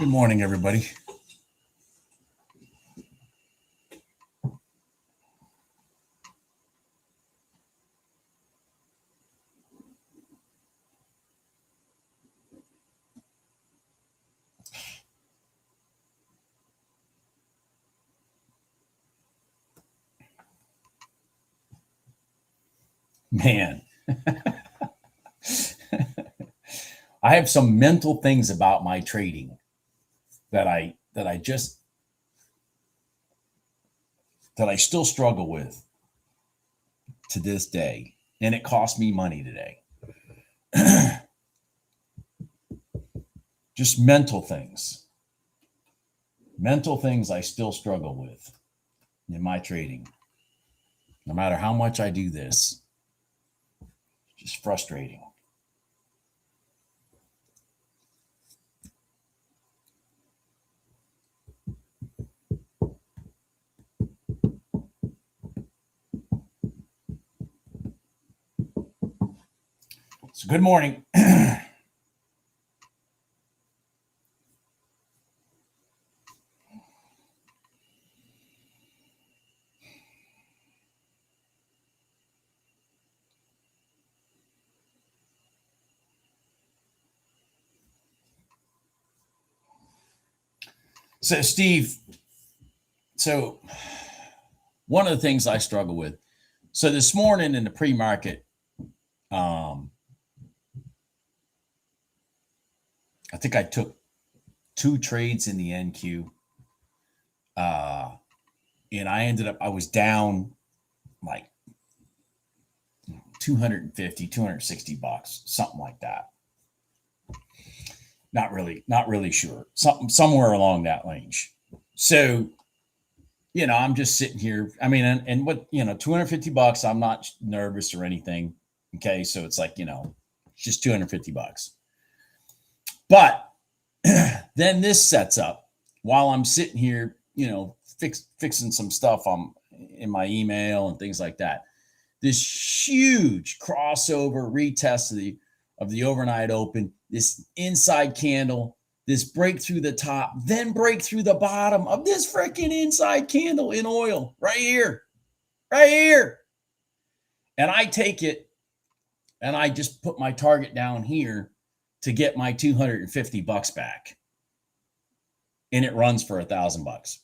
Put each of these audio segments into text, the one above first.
Good morning, everybody. Man, I have some mental things about my trading that I still struggle with to this day, and it cost me money today. Just mental things I still struggle with in my trading. No matter how much I do this, it's just frustrating. So good morning. So Steve, one of the things I struggle with. So this morning in the pre-market, I think I took 2 trades in the NQ. And I was down like 250, 260 bucks, something like that. Not really sure. Somewhere along that range. So, I'm just sitting here. I mean, and what, 250 bucks, I'm not nervous or anything. Okay. So it's like, it's just 250 bucks. But then this sets up while I'm sitting here, fixing some stuff in my email and things like that. This huge crossover retest of the overnight open, this inside candle, this break through the top, then break through the bottom of this freaking inside candle in oil right here. And I take it and I just put my target down here to get my 250 bucks back. And it runs for $1,000.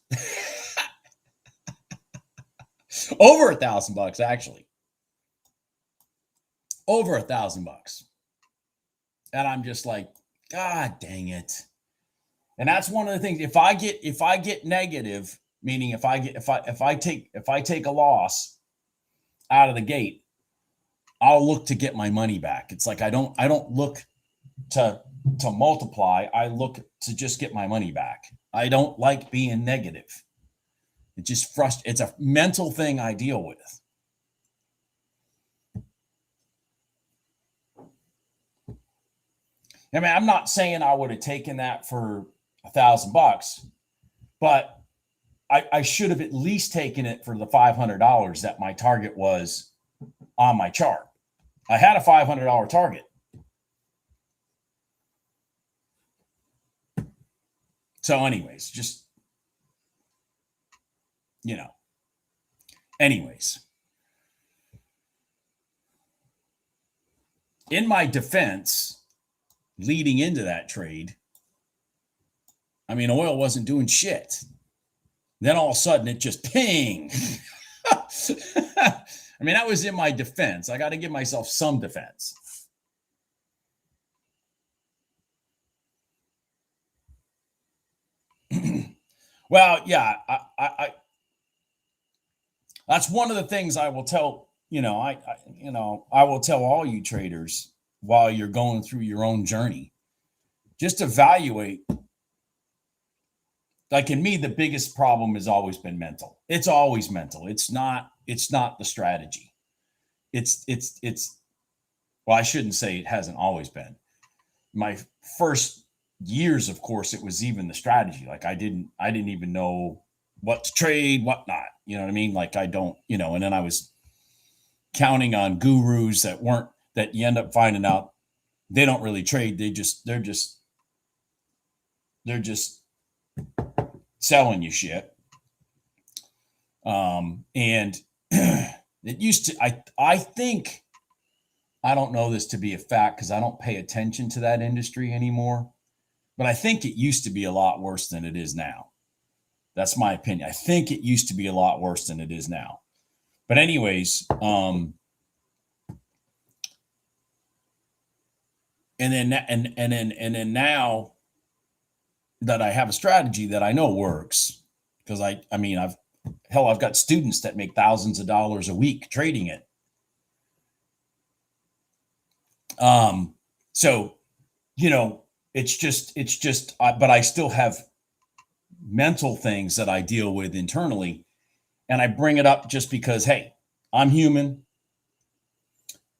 Over $1,000, actually. Over $1,000. And I'm just like, God dang it. And that's one of the things. If I get negative, meaning if I take a loss out of the gate, I'll look to get my money back. It's like I don't look to multiply. I look to just get my money back. I don't like being negative. It just frustrates. It's a mental thing I deal with. I mean, I'm not saying I would have taken that for $1,000, but I should have at least taken it for the $500 that my target was on my chart. I had a $500 target. So anyways, just, anyways. In my defense, leading into that trade, I mean, oil wasn't doing shit. Then all of a sudden it just ping. I mean, that was in my defense. I got to give myself some defense. Well, yeah, I that's one of the things I will tell, I will tell all you traders while you're going through your own journey. Just evaluate. Like in me, the biggest problem has always been mental. It's always mental. It's not the strategy. It's well, I shouldn't say it hasn't always been. My first years, of course, it was even the strategy. Like I didn't even know what to trade, what not. You know what I mean? Like I don't, and then I was counting on gurus that you end up finding out they don't really trade. They're just They're just selling you shit. And it used to, I think, I don't know this to be a fact because I don't pay attention to that industry anymore, but I think it used to be a lot worse than it is now. That's my opinion. I think it used to be a lot worse than it is now. But anyways, and then now that I have a strategy that I know works, because I mean, I've got students that make thousands of dollars a week trading it. So, you know, it's just, but I still have mental things that I deal with internally. And I bring it up just because, hey, I'm human.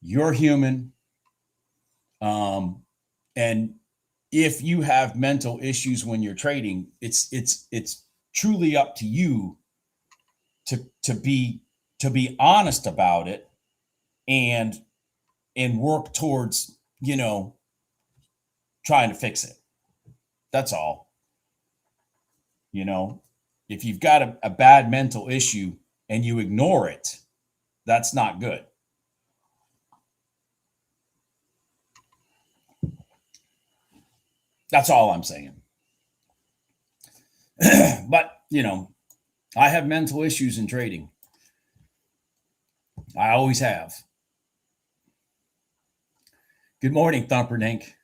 You're human. And if you have mental issues when you're trading, it's truly up to you to be honest about it and work towards, you know, trying to fix it. That's all. You know, if you've got a bad mental issue and you ignore it, that's not good. That's all I'm saying. But, you know, I have mental issues in trading. I always have. Good morning, Thumperdink.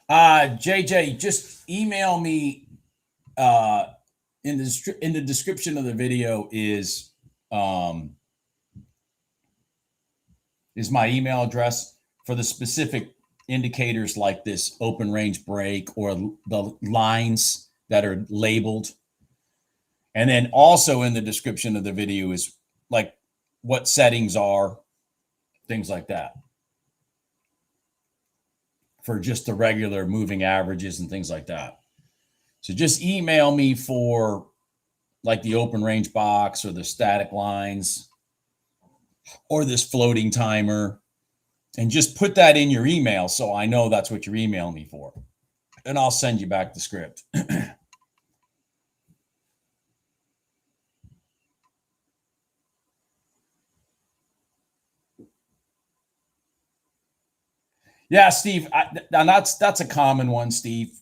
JJ, just email me in the description of the video is my email address for the specific indicators like this open range break or the lines that are labeled. And then also in the description of the video is like what settings are, things like that, for just the regular moving averages and things like that. So just email me for like the open range box or the static lines or this floating timer, and just put that in your email so I know that's what you're emailing me for. And I'll send you back the script. Yeah, Steve, and that's a common one, Steve.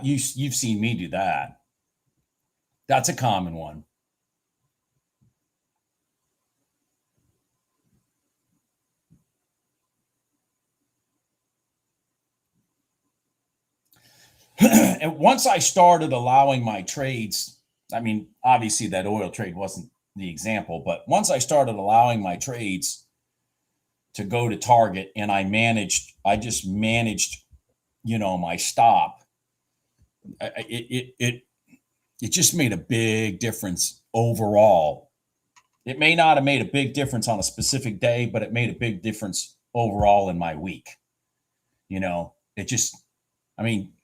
You've seen me do that. That's a common one. And once I started allowing my trades, I mean, obviously that oil trade wasn't the example, but once I started allowing my trades to go to target and I just managed, you know, my stop, it just made a big difference overall. It may not have made a big difference on a specific day, but it made a big difference overall in my week. You know, it just, I mean,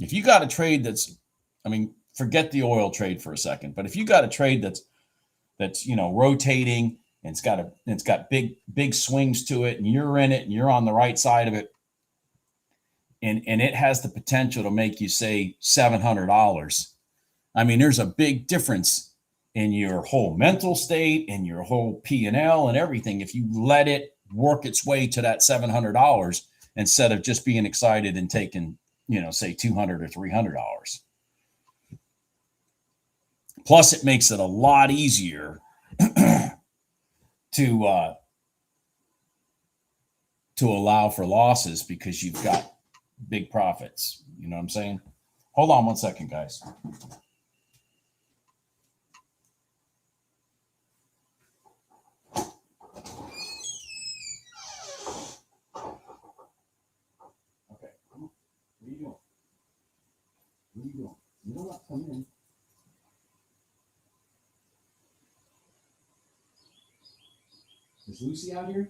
if you got a trade that's, I mean, forget the oil trade for a second, but if you got a trade that's, you know, rotating and it's got big swings to it and you're in it and you're on the right side of it, and it has the potential to make you say $700. I mean, there's a big difference in your whole mental state and your whole P&L and everything if you let it work its way to that $700 instead of just being excited and taking, you know, say $200 or $300. Plus, it makes it a lot easier to allow for losses because you've got big profits. You know what I'm saying? Hold on one second, guys. Okay. What are you doing? What are you doing? You don't have to come in. Is Lucy out here?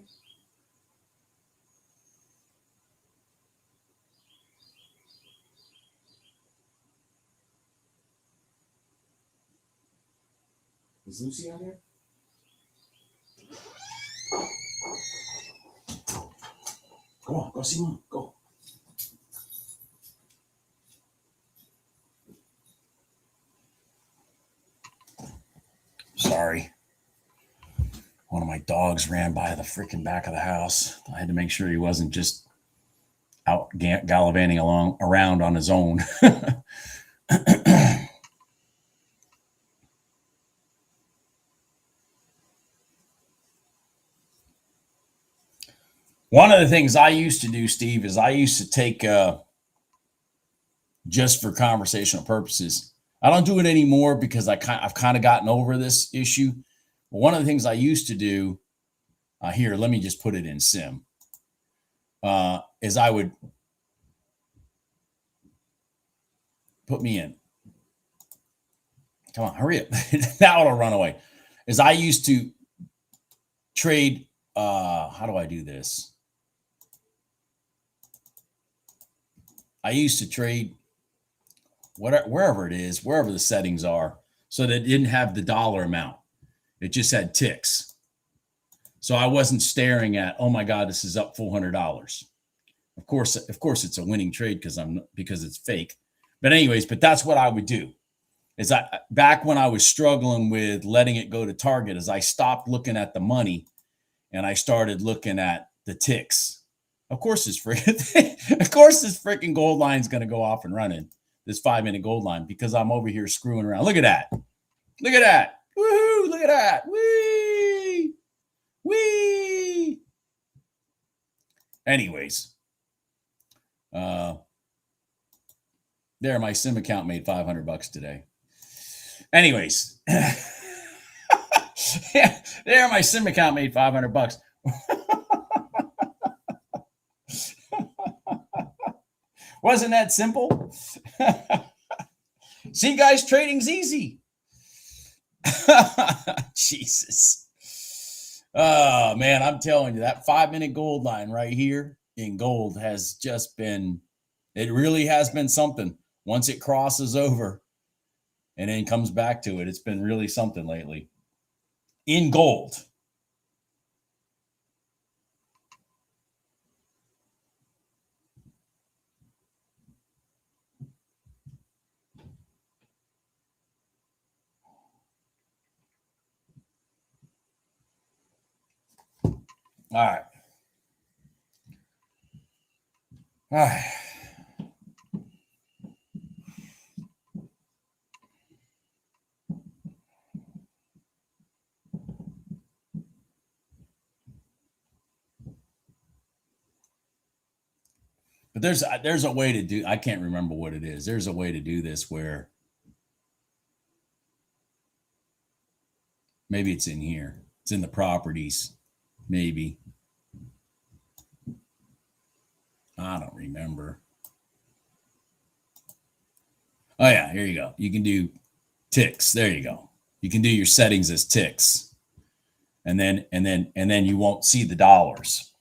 Is Lucy out here? Go on, go see mom. Go. Sorry. One of my dogs ran by the freaking back of the house. I had to make sure he wasn't just out gallivanting around on his own. One of the things I used to do, Steve, is I used to take, just for conversational purposes, I don't do it anymore because I've kind of gotten over this issue. But one of the things I used to do, here, let me just put it in sim, is I would put me in. Come on, hurry up. Now it'll run away. Is I used to trade, how do I do this? I used to trade wherever it is, wherever the settings are, so that it didn't have the dollar amount. It just had ticks. So I wasn't staring at, oh my God, this is up $400. Of course, it's a winning trade because it's fake. But anyways, that's what I would do. Is back when I was struggling with letting it go to target, is I stopped looking at the money and I started looking at the ticks. Of course, this freaking gold line is going to go off and running, this 5-minute gold line, because I'm over here screwing around. Look at that. Look at that. Woohoo. Look at that. Whee. Whee. Anyways, there, my sim account made $500 today. Anyways, there, my sim account made $500. Wasn't that simple? See, guys, trading's easy. Jesus. Oh, man, I'm telling you, that 5-minute gold line right here in gold has just been, it really has been something. Once it crosses over and then comes back to it, it's been really something lately. In gold. All right. All right. But there's a way to do, I can't remember what it is. There's a way to do this where maybe it's in here. It's in the properties, maybe. I don't remember. Oh yeah, here you go. You can do ticks. There you go. You can do your settings as ticks. And then you won't see the dollars.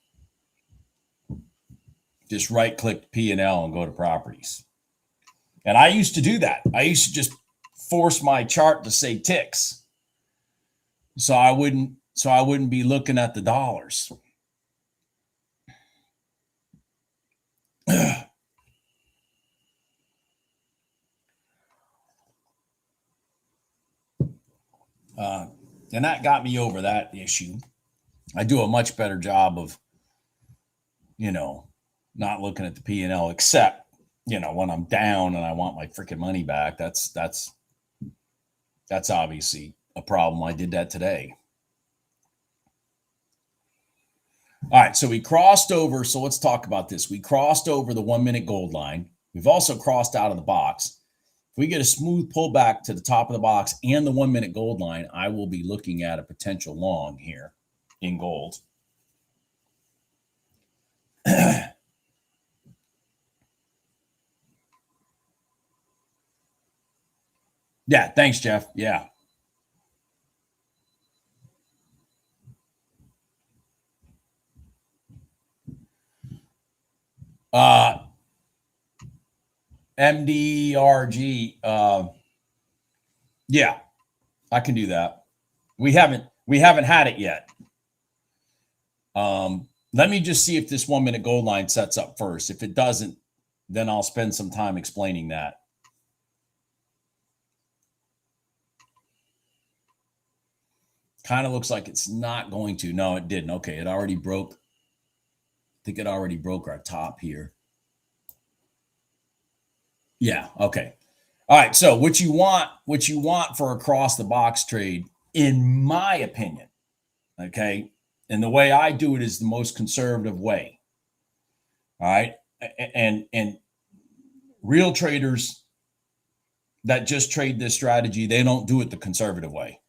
Just right click P&L and go to properties. And I used to do that. I used to just force my chart to say ticks. So I wouldn't be looking at the dollars. And that got me over that issue. I do a much better job of, not looking at the P&L, except, when I'm down and I want my freaking money back. That's obviously a problem. I did that today. All right, so we crossed over. So let's talk about this. We crossed over the 1-minute gold line. We've also crossed out of the box. If we get a smooth pullback to the top of the box and the 1-minute gold line, I will be looking at a potential long here in gold. Yeah, thanks, Jeff. Yeah. MDRG. Yeah, I can do that. We haven't had it yet. Let me just see if this 1 minute gold line sets up first. If it doesn't, then I'll spend some time explaining that. Kind of looks like it's not going to. No, it didn't. Okay, it already broke. I think it already broke our top here. Yeah, okay. All right, so what you want for a cross the box trade, in my opinion, okay, and the way I do it is the most conservative way. All right, and real traders that just trade this strategy, they don't do it the conservative way.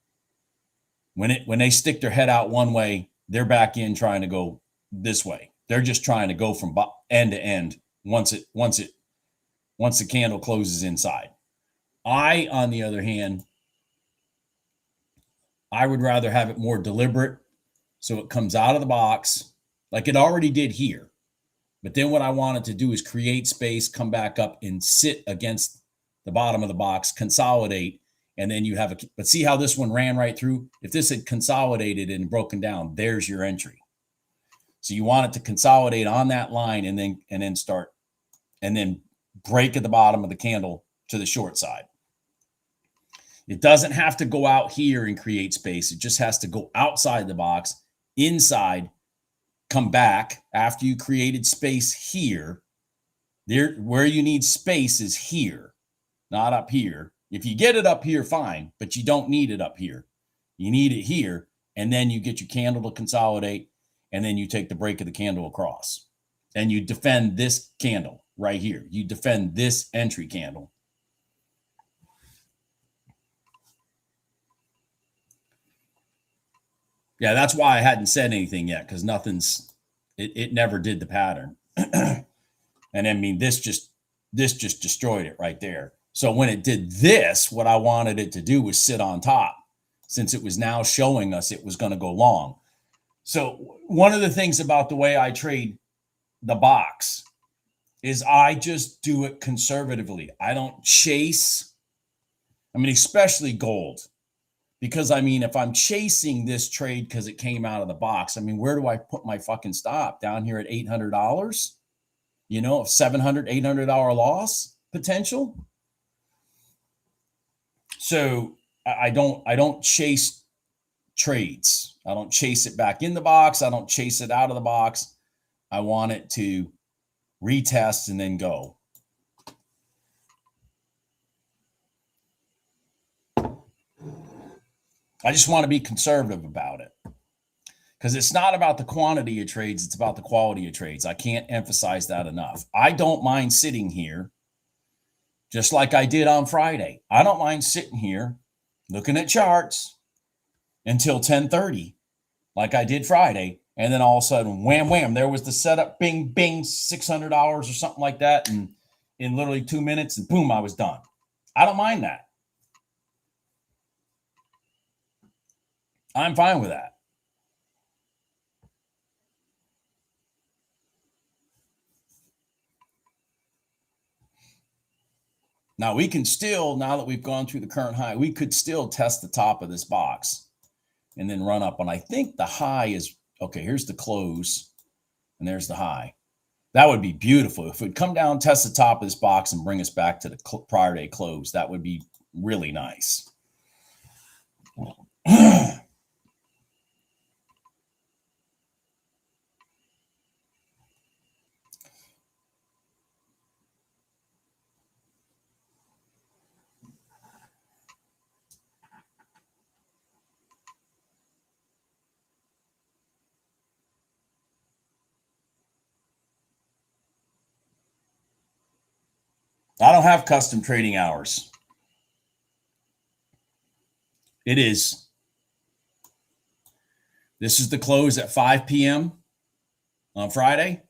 When they stick their head out one way, they're back in trying to go this way. They're just trying to go from end to end once the candle closes inside. I, on the other hand, I would rather have it more deliberate, so it comes out of the box like it already did here. But then what I wanted to do is create space, come back up and sit against the bottom of the box, consolidate, and then you have but see how this one ran right through? If this had consolidated and broken down, there's your entry. So you want it to consolidate on that line and then start, and then break at the bottom of the candle to the short side. It doesn't have to go out here and create space. It just has to go outside the box, inside, come back after you created space here. There, where you need space is here, not up here. If you get it up here, fine, but you don't need it up here. You need it here, and then you get your candle to consolidate, and then you take the break of the candle across, and you defend this candle right here. You defend this entry candle. Yeah, that's why I hadn't said anything yet, because it never did the pattern. And I mean, this just destroyed it right there. So when it did this, what I wanted it to do was sit on top, since it was now showing us it was going to go long. So one of the things about the way I trade the box is I just do it conservatively. I don't chase. I mean, especially gold. Because, I mean, if I'm chasing this trade because it came out of the box, I mean, where do I put my fucking stop? Down here at $800? You know, $700, $800 loss potential. So I don't chase trades. I don't chase it back in the box. I don't chase it out of the box. I want it to retest and then go. I just want to be conservative about it, because it's not about the quantity of trades. It's about the quality of trades. I can't emphasize that enough. I don't mind sitting here just like I did on Friday. I don't mind sitting here looking at charts until 10:30 like I did Friday. And then all of a sudden, wham, wham, there was the setup, bing, bing, $600 or something like that. And in literally 2 minutes, and boom, I was done. I don't mind that. I'm fine with that. Now we can still, now that we've gone through the current high, we could still test the top of this box and then run up. And I think the high is, okay, here's the close and there's the high. That would be beautiful. If it would come down, test the top of this box and bring us back to the prior day close, that would be really nice. I don't have custom trading hours. This is the close at 5 p.m. on Friday.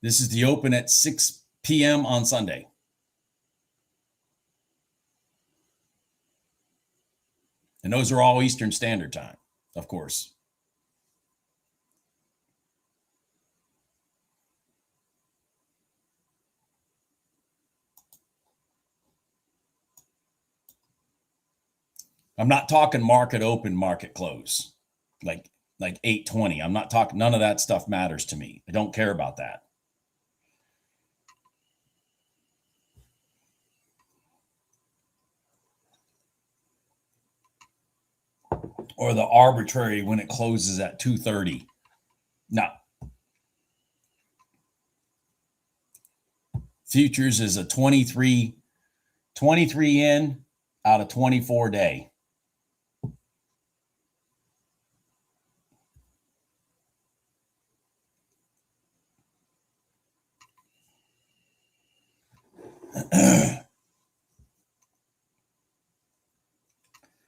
This is the open at 6 p.m. on Sunday. And those are all Eastern Standard Time, of course. I'm not talking market open, market close. Like like 820. I'm not talking, none of that stuff matters to me. I don't care about that. Or the arbitrary when it closes at 230. No. Futures is a 23 in out of 24 day.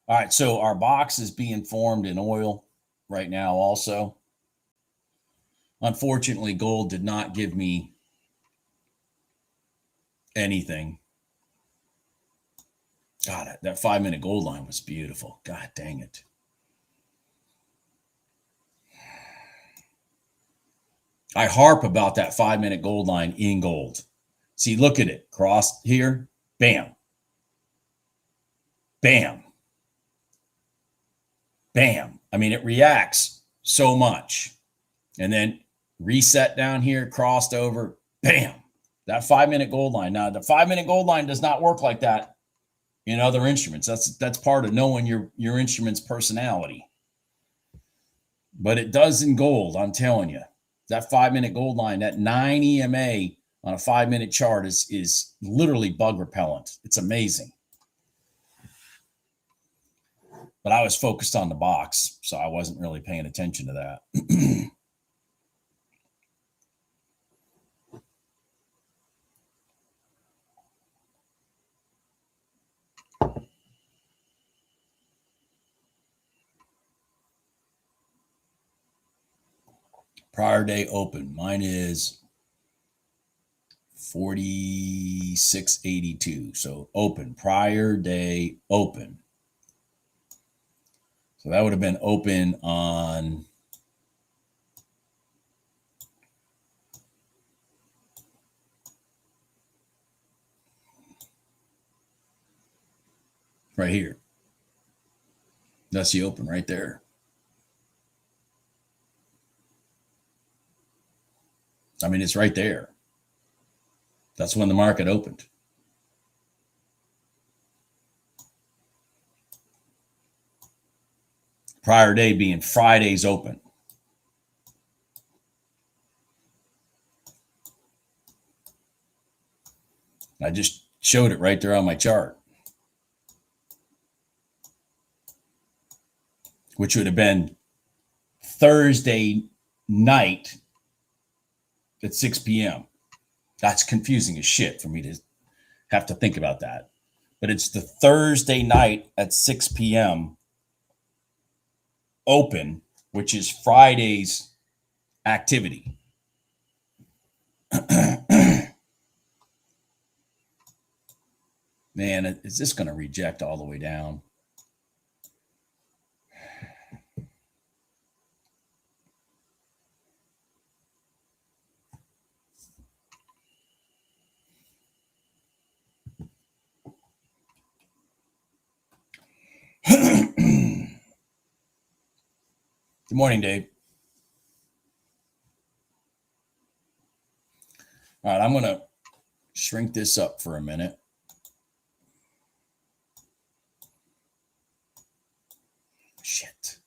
All right, so our box is being formed in oil right now also. Unfortunately, gold did not give me anything. God, that 5-minute gold line was beautiful. God dang it. I harp about that 5-minute gold line in gold. See, look at it. Cross here. Bam. Bam. Bam. I mean, it reacts so much. And then reset down here, crossed over. Bam. That 5-minute gold line. Now, the 5-minute gold line does not work like that in other instruments. That's part of knowing your instrument's personality. But it does in gold, I'm telling you. That 5-minute gold line, that 9 EMA on a 5-minute chart is literally bug repellent. It's amazing. But I was focused on the box, so I wasn't really paying attention to that. Prior day open. Mine is 46.82. So open. Prior day open. So that would have been open on right here. That's the open right there. I mean, it's right there. That's when the market opened. Prior day being Friday's open. I just showed it right there on my chart, which would have been Thursday night at 6 p.m. That's confusing as shit for me to have to think about that. But it's the Thursday night at 6 p.m. open, which is Friday's activity. Man, is this going to reject all the way down? Good morning, Dave. All right, I'm going to shrink this up for a minute. Shit.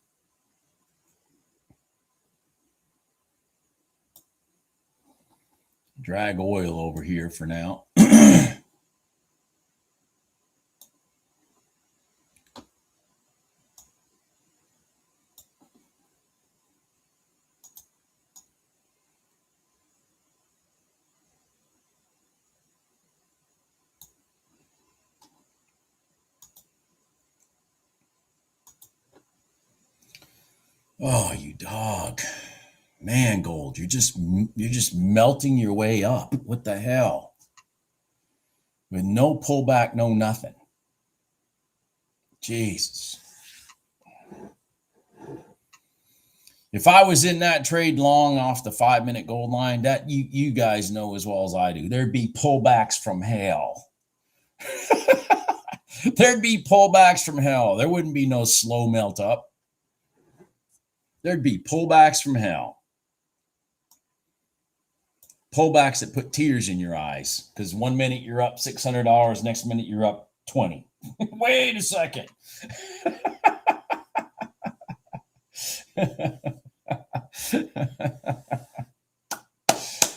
Drag oil over here for now. Oh, you dog. Man, gold, you're just melting your way up. What the hell? With no pullback, no nothing. Jesus. If I was in that trade long off the 5-minute gold line, that you guys know as well as I do, there'd be pullbacks from hell. There'd be pullbacks from hell. There wouldn't be no slow melt up. there'd be pullbacks from hell. Pullbacks that put tears in your eyes because 1 minute you're up $600, next minute you're up 20. Wait a second.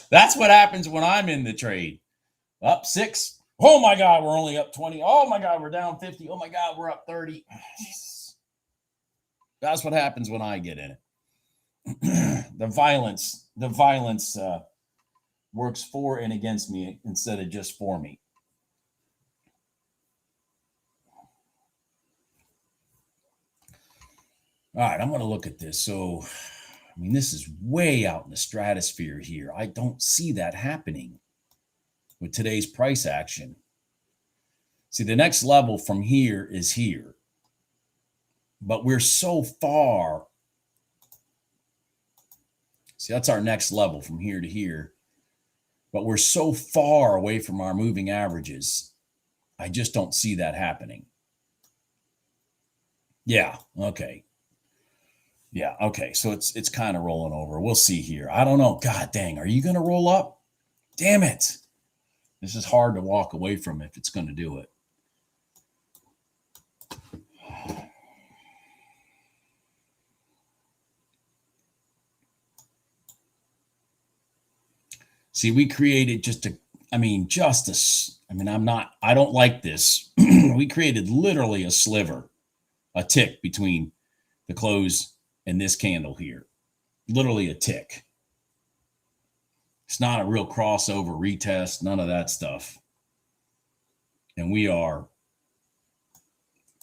That's what happens when I'm in the trade. Up 6. Oh my God, we're only up 20. Oh my God, we're down 50. Oh my God, we're up 30. That's what happens when I get in it. The violence works for and against me instead of just for me. All right, I'm going to look at this. So, I mean, this is way out in the stratosphere here. I don't see that happening with today's price action. See, the next level from here is here. But we're so far. See, that's our next level from here to here. But we're so far away from our moving averages. I just don't see that happening. Yeah, okay. Yeah, okay. So it's kind of rolling over. We'll see here. I don't know. God dang, are you going to roll up? Damn it. This is hard to walk away from if it's going to do it. See, we created I don't like this. We created literally a sliver, a tick between the close and this candle here. Literally a tick. It's not a real crossover retest, none of that stuff. And we are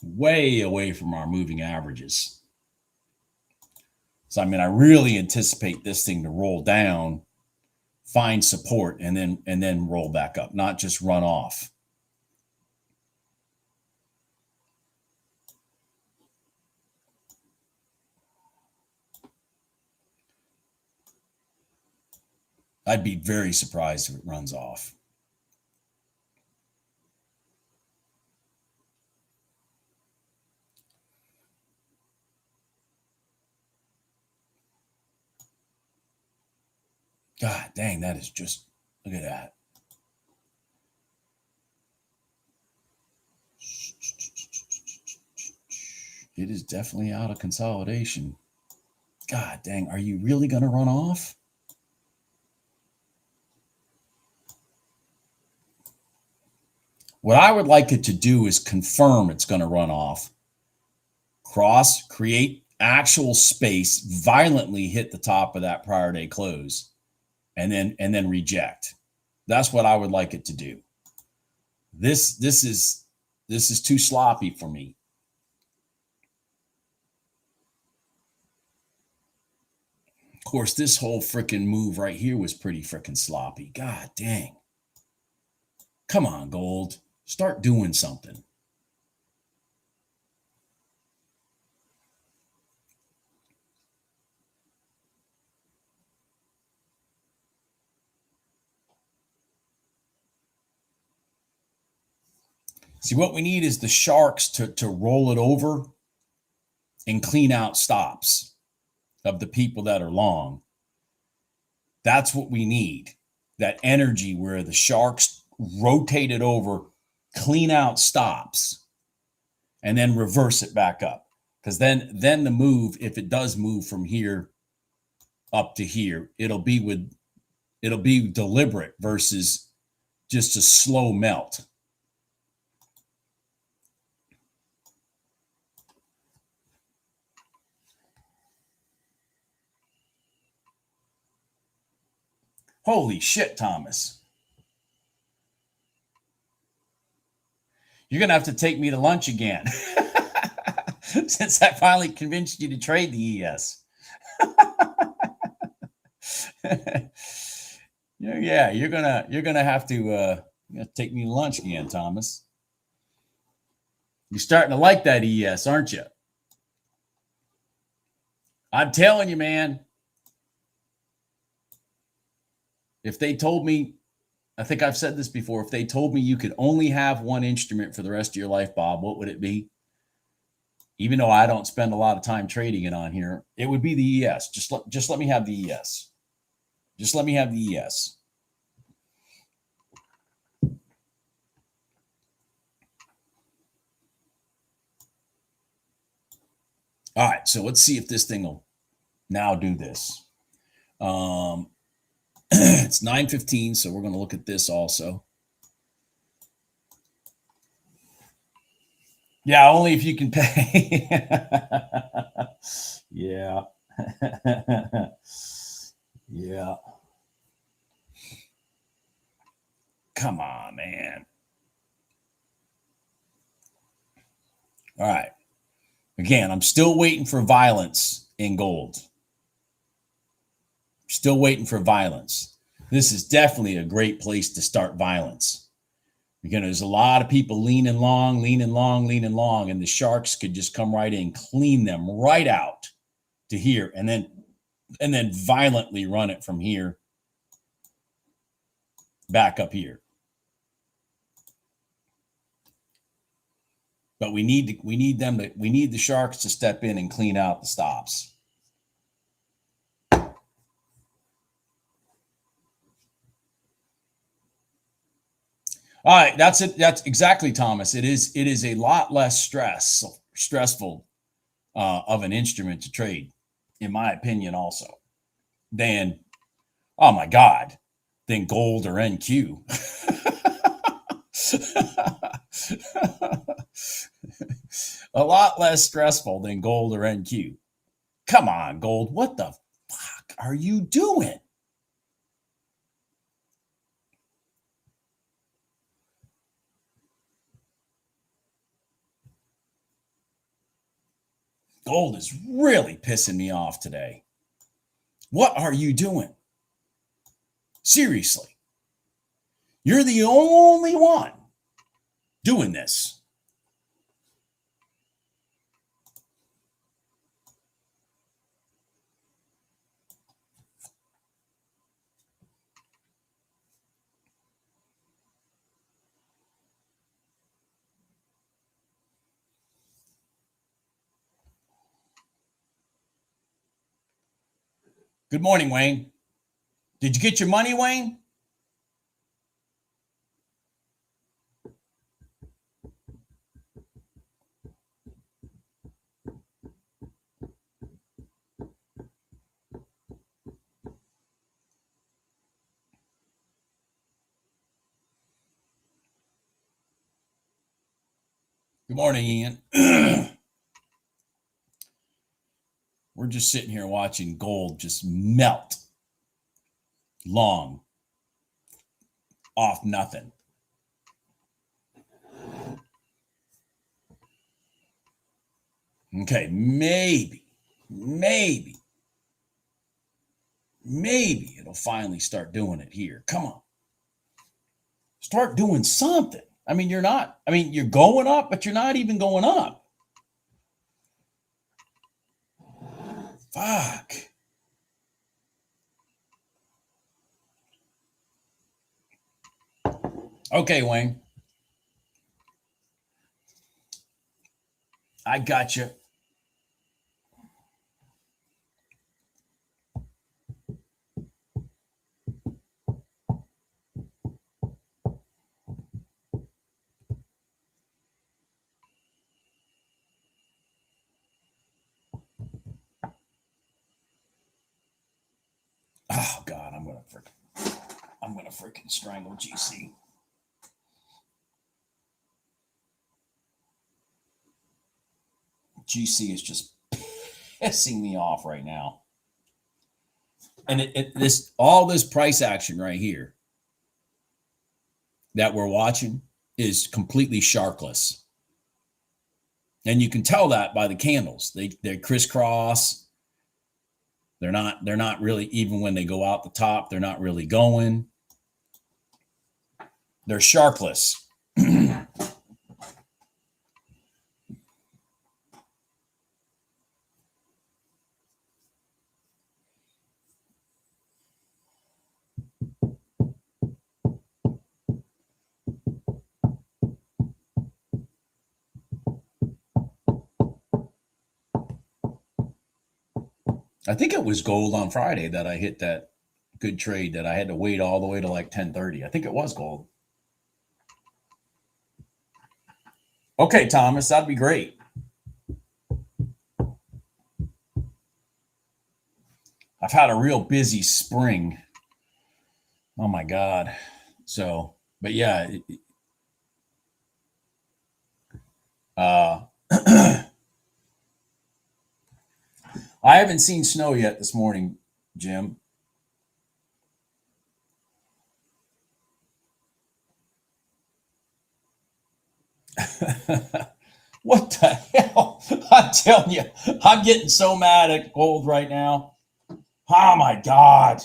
way away from our moving averages. So, I mean, I really anticipate this thing to roll down, find support, and then roll back up, not just run off. I'd be very surprised if it runs off. God dang, that is just, look at that. It is definitely out of consolidation. God dang, are you really going to run off? What I would like it to do is confirm it's going to run off. Cross, create actual space, violently hit the top of that prior day close, and then reject. That's what I would like it to do. This is too sloppy for me. Of course, this whole freaking move right here was pretty freaking sloppy. God dang. Come on, gold. Start doing something. See, what we need is the sharks to roll it over and clean out stops of the people that are long. That's what we need. That energy where the sharks rotate it over, clean out stops, and then reverse it back up. Because then the move, if it does move from here up to here, it'll be deliberate versus just a slow melt. Holy shit, Thomas. You're going to have to take me to lunch again. Since I finally convinced you to trade the ES. Yeah, you're gonna have to take me to lunch again, Thomas. You're starting to like that ES, aren't you? I'm telling you, man. If they told me, I think I've said this before, if they told me you could only have one instrument for the rest of your life, Bob, what would it be? even though I don't spend a lot of time trading it on here, it would be the ES. Just let me have the ES. Just let me have the ES. All right, so let's see if this thing will now do this. It's 9:15, so we're going to look at this also. Yeah, only if you can pay. Yeah. Yeah. Come on, man. All right. Again, I'm still waiting for violence in gold. Still waiting for violence. This is definitely a great place to start violence. Because there's a lot of people leaning long, and the sharks could just come right in, clean them right out to here, and then violently run it from here back up here. But we need the sharks to step in and clean out the stops. All right, that's it. That's exactly, Thomas. It is a lot less stressful of an instrument to trade, in my opinion, also than, oh my God, than gold or NQ. A lot less stressful than gold or NQ. Come on, gold. What the fuck are you doing? Gold is really pissing me off today. What are you doing? Seriously. You're the only one doing this. Good morning, Wayne. Did you get your money, Wayne? Good morning, Ian. We're just sitting here watching gold just melt long off nothing. Okay, maybe it'll finally start doing it here. Come on. Start doing something. I mean, you're going up, but you're not even going up. Fuck. Okay, Wayne. I got you. Oh God, I'm gonna freaking strangle GC. GC is just pissing me off right now. And all this price action right here that we're watching is completely sharkless. And you can tell that by the candles. They're crisscross. They're not really, even when they go out the top, they're not really going. They're sharkless. I think it was gold on Friday that I hit that good trade that I had to wait all the way to like 10:30. I think it was gold. Okay, Thomas, that'd be great. I've had a real busy spring. Oh my God. So, but yeah, I haven't seen snow yet this morning, Jim. What the hell? I'm telling you, I'm getting so mad at gold right now. Oh my God.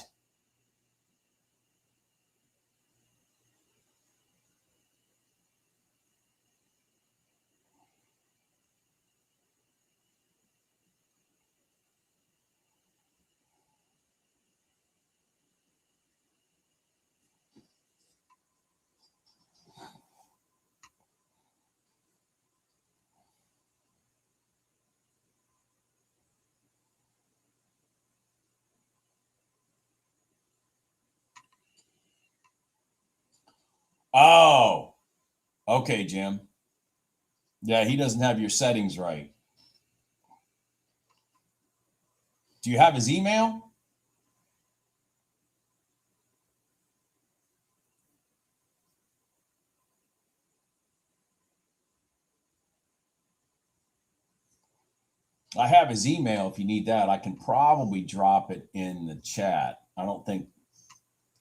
Oh, okay, Jim. Yeah, he doesn't have your settings right. Do you have his email? I have his email if you need that. I can probably drop it in the chat. I don't think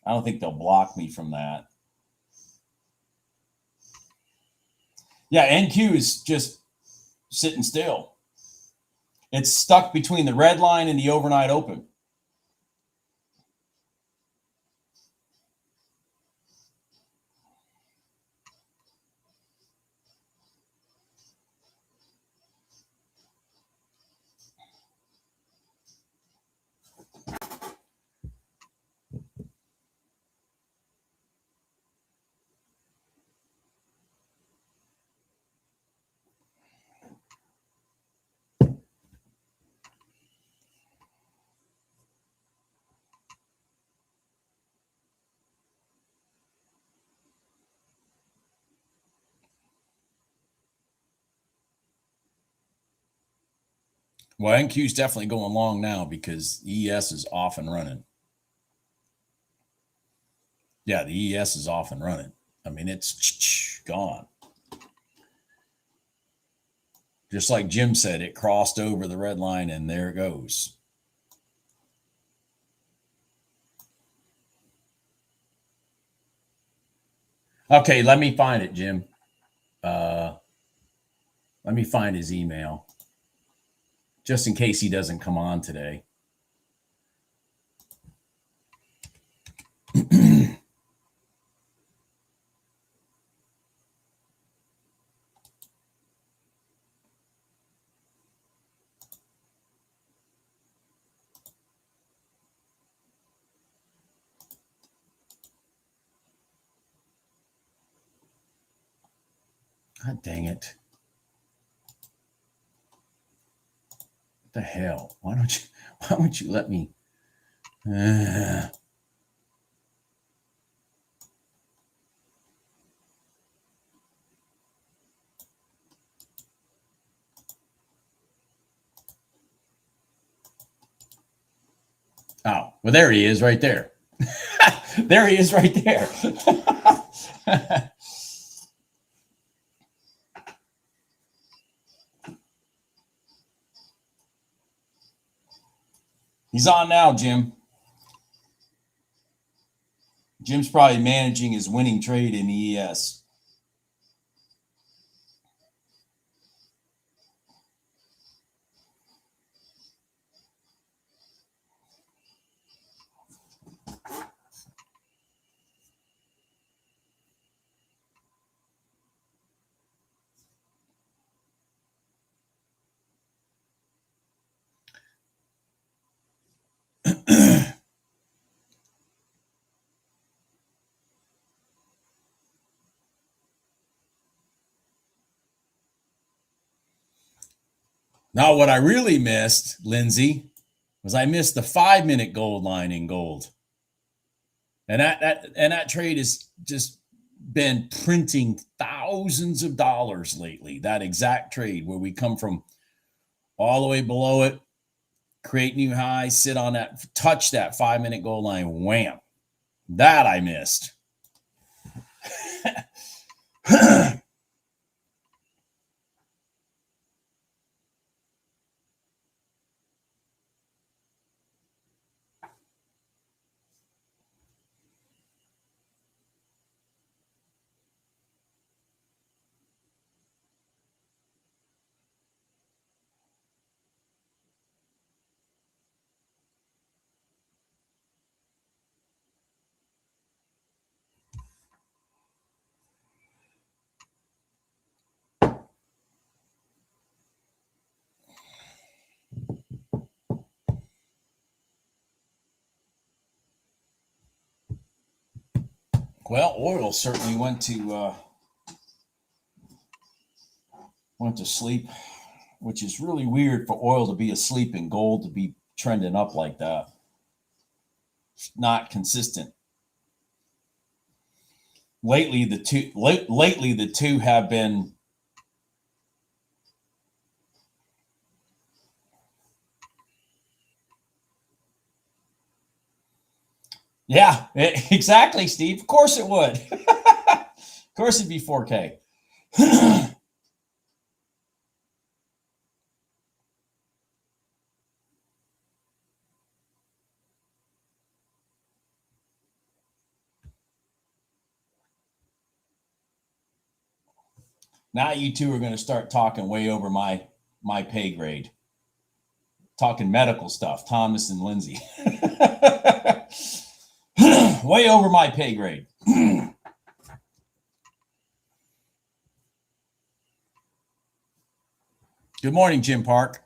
they'll block me from that. Yeah, NQ is just sitting still. It's stuck between the red line and the overnight open. Well, NQ is definitely going long now because ES is off and running. Yeah, the ES is off and running. I mean, it's gone. Just like Jim said, it crossed over the red line and there it goes. Okay, let me find it, Jim. Let me find his email just in case he doesn't come on today. God dang it. What the hell? Why don't you let me? Oh, well, there he is right there. There he is right there. He's on now, Jim. Jim's probably managing his winning trade in ES. Now, what I really missed, Lindsay, was I missed the 5-minute gold line in gold. And that trade has just been printing thousands of dollars lately. That exact trade where we come from all the way below it, create new highs, sit on that, touch that 5-minute gold line, wham. That I missed. Well, oil certainly went to sleep, which is really weird for oil to be asleep and gold to be trending up like that. It's not consistent. Lately, the two have been yeah, exactly, Steve. Of course it would. Of course it'd be 4K. Now you two are going to start talking way over my pay grade. Talking medical stuff, Thomas and Lindsay. Way over my pay grade. Good morning, Jim Park.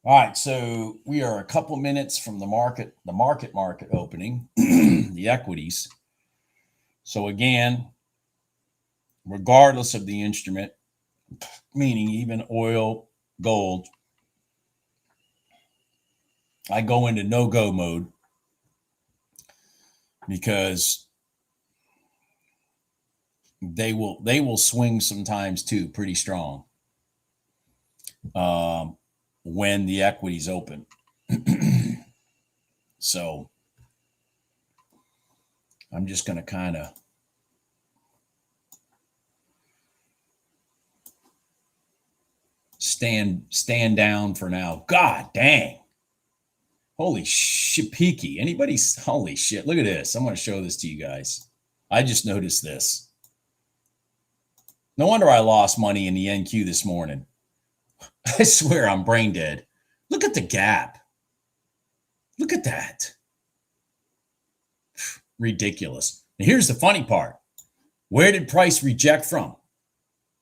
All right, so we are a couple minutes from the market opening, the equities. So again, regardless of the instrument, meaning even oil, gold, I go into no-go mode because they will swing sometimes too, pretty strong. When the equities open. So I'm just going to kind of stand down for now. God dang. Holy shit, peaky. Holy shit. Look at this. I'm going to show this to you guys. I just noticed this. No wonder I lost money in the NQ this morning. I swear I'm brain dead. Look at the gap. Look at that. Ridiculous. And here's the funny part. Where did price reject from?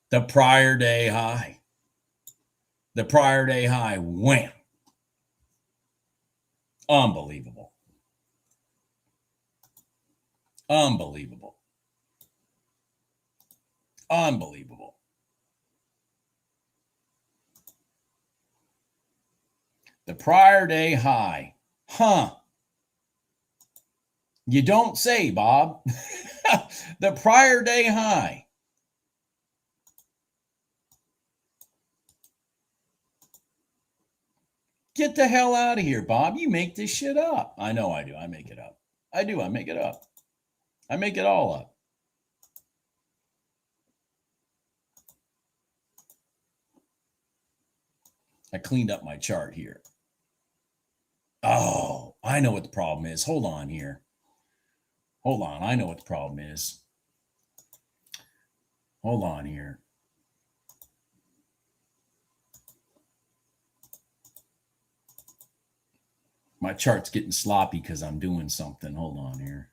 The prior day high. The prior day high. Wham. Unbelievable. Unbelievable. Unbelievable. The prior day high. Huh. You don't say, Bob. The prior day high. Get the hell out of here, Bob. You make this shit up. I know I do. I make it up. I do. I make it up. I make it all up. I cleaned up my chart here. Oh, I know what the problem is. Hold on here. Hold on. I know what the problem is. Hold on here. My chart's getting sloppy because I'm doing something. Hold on here.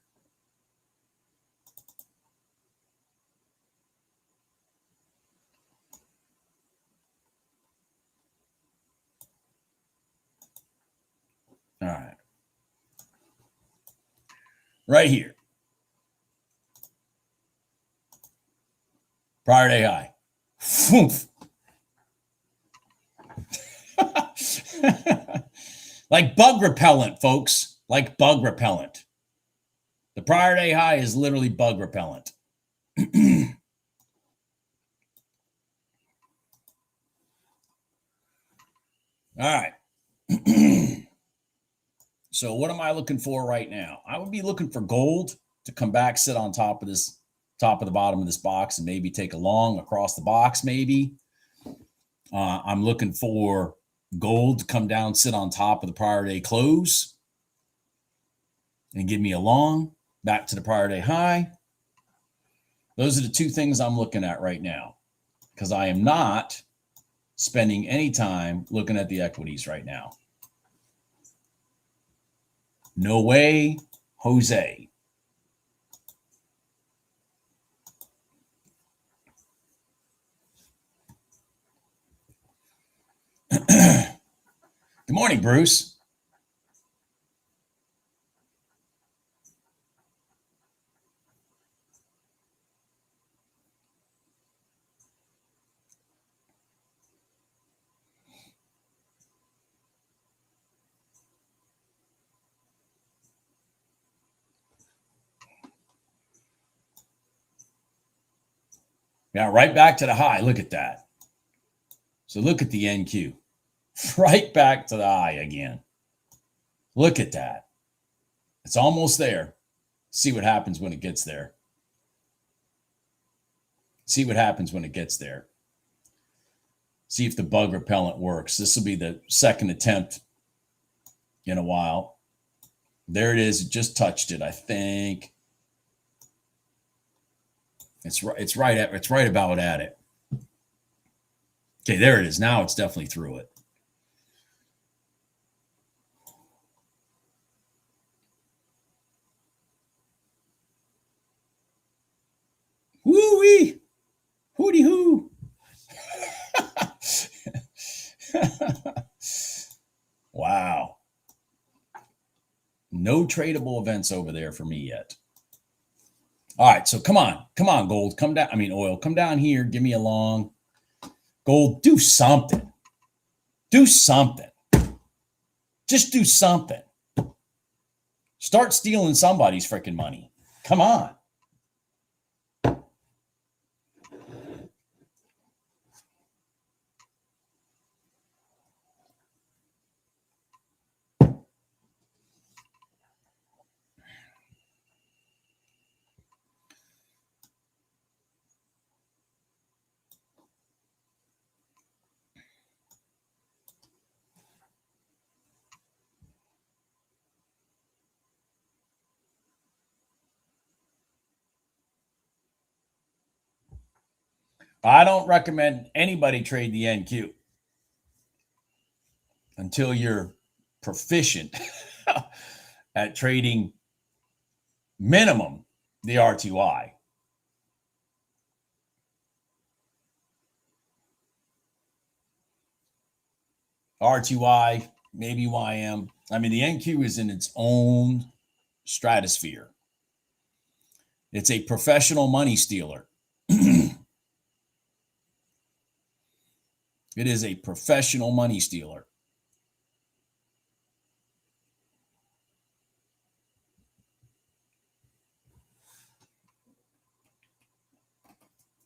All right. Right here. Prior day high. Like bug repellent, folks. Like bug repellent. The prior day high is literally bug repellent. All right. So what am I looking for right now? I would be looking for gold to come back, sit on top of the bottom of this box, and maybe take a long across the box, maybe. I'm looking for gold to come down, sit on top of the prior day close, and give me a long back to the prior day high. Those are the two things I'm looking at right now, because I am not spending any time looking at the equities right now. No way, Jose. Good morning, Bruce. Yeah, right back to the high. Look at that. So look at the NQ. Right back to the high again. Look at that. It's almost there. See what happens when it gets there. See what happens when it gets there. See if the bug repellent works. This will be the second attempt in a while. There it is. It just touched it, I think. It's right about at it. Okay, there it is. Now it's definitely through it. Woo-wee! Hooty hoo! Wow. No tradable events over there for me yet. All right, so come on, gold, come down. I mean, oil, come down here. Give me a long. Gold, do something. Do something. Just do something. Start stealing somebody's freaking money. Come on. I don't recommend anybody trade the NQ until you're proficient at trading minimum the RTY. RTY, maybe YM. I mean, the NQ is in its own stratosphere. It's a professional money stealer. It is a professional money stealer.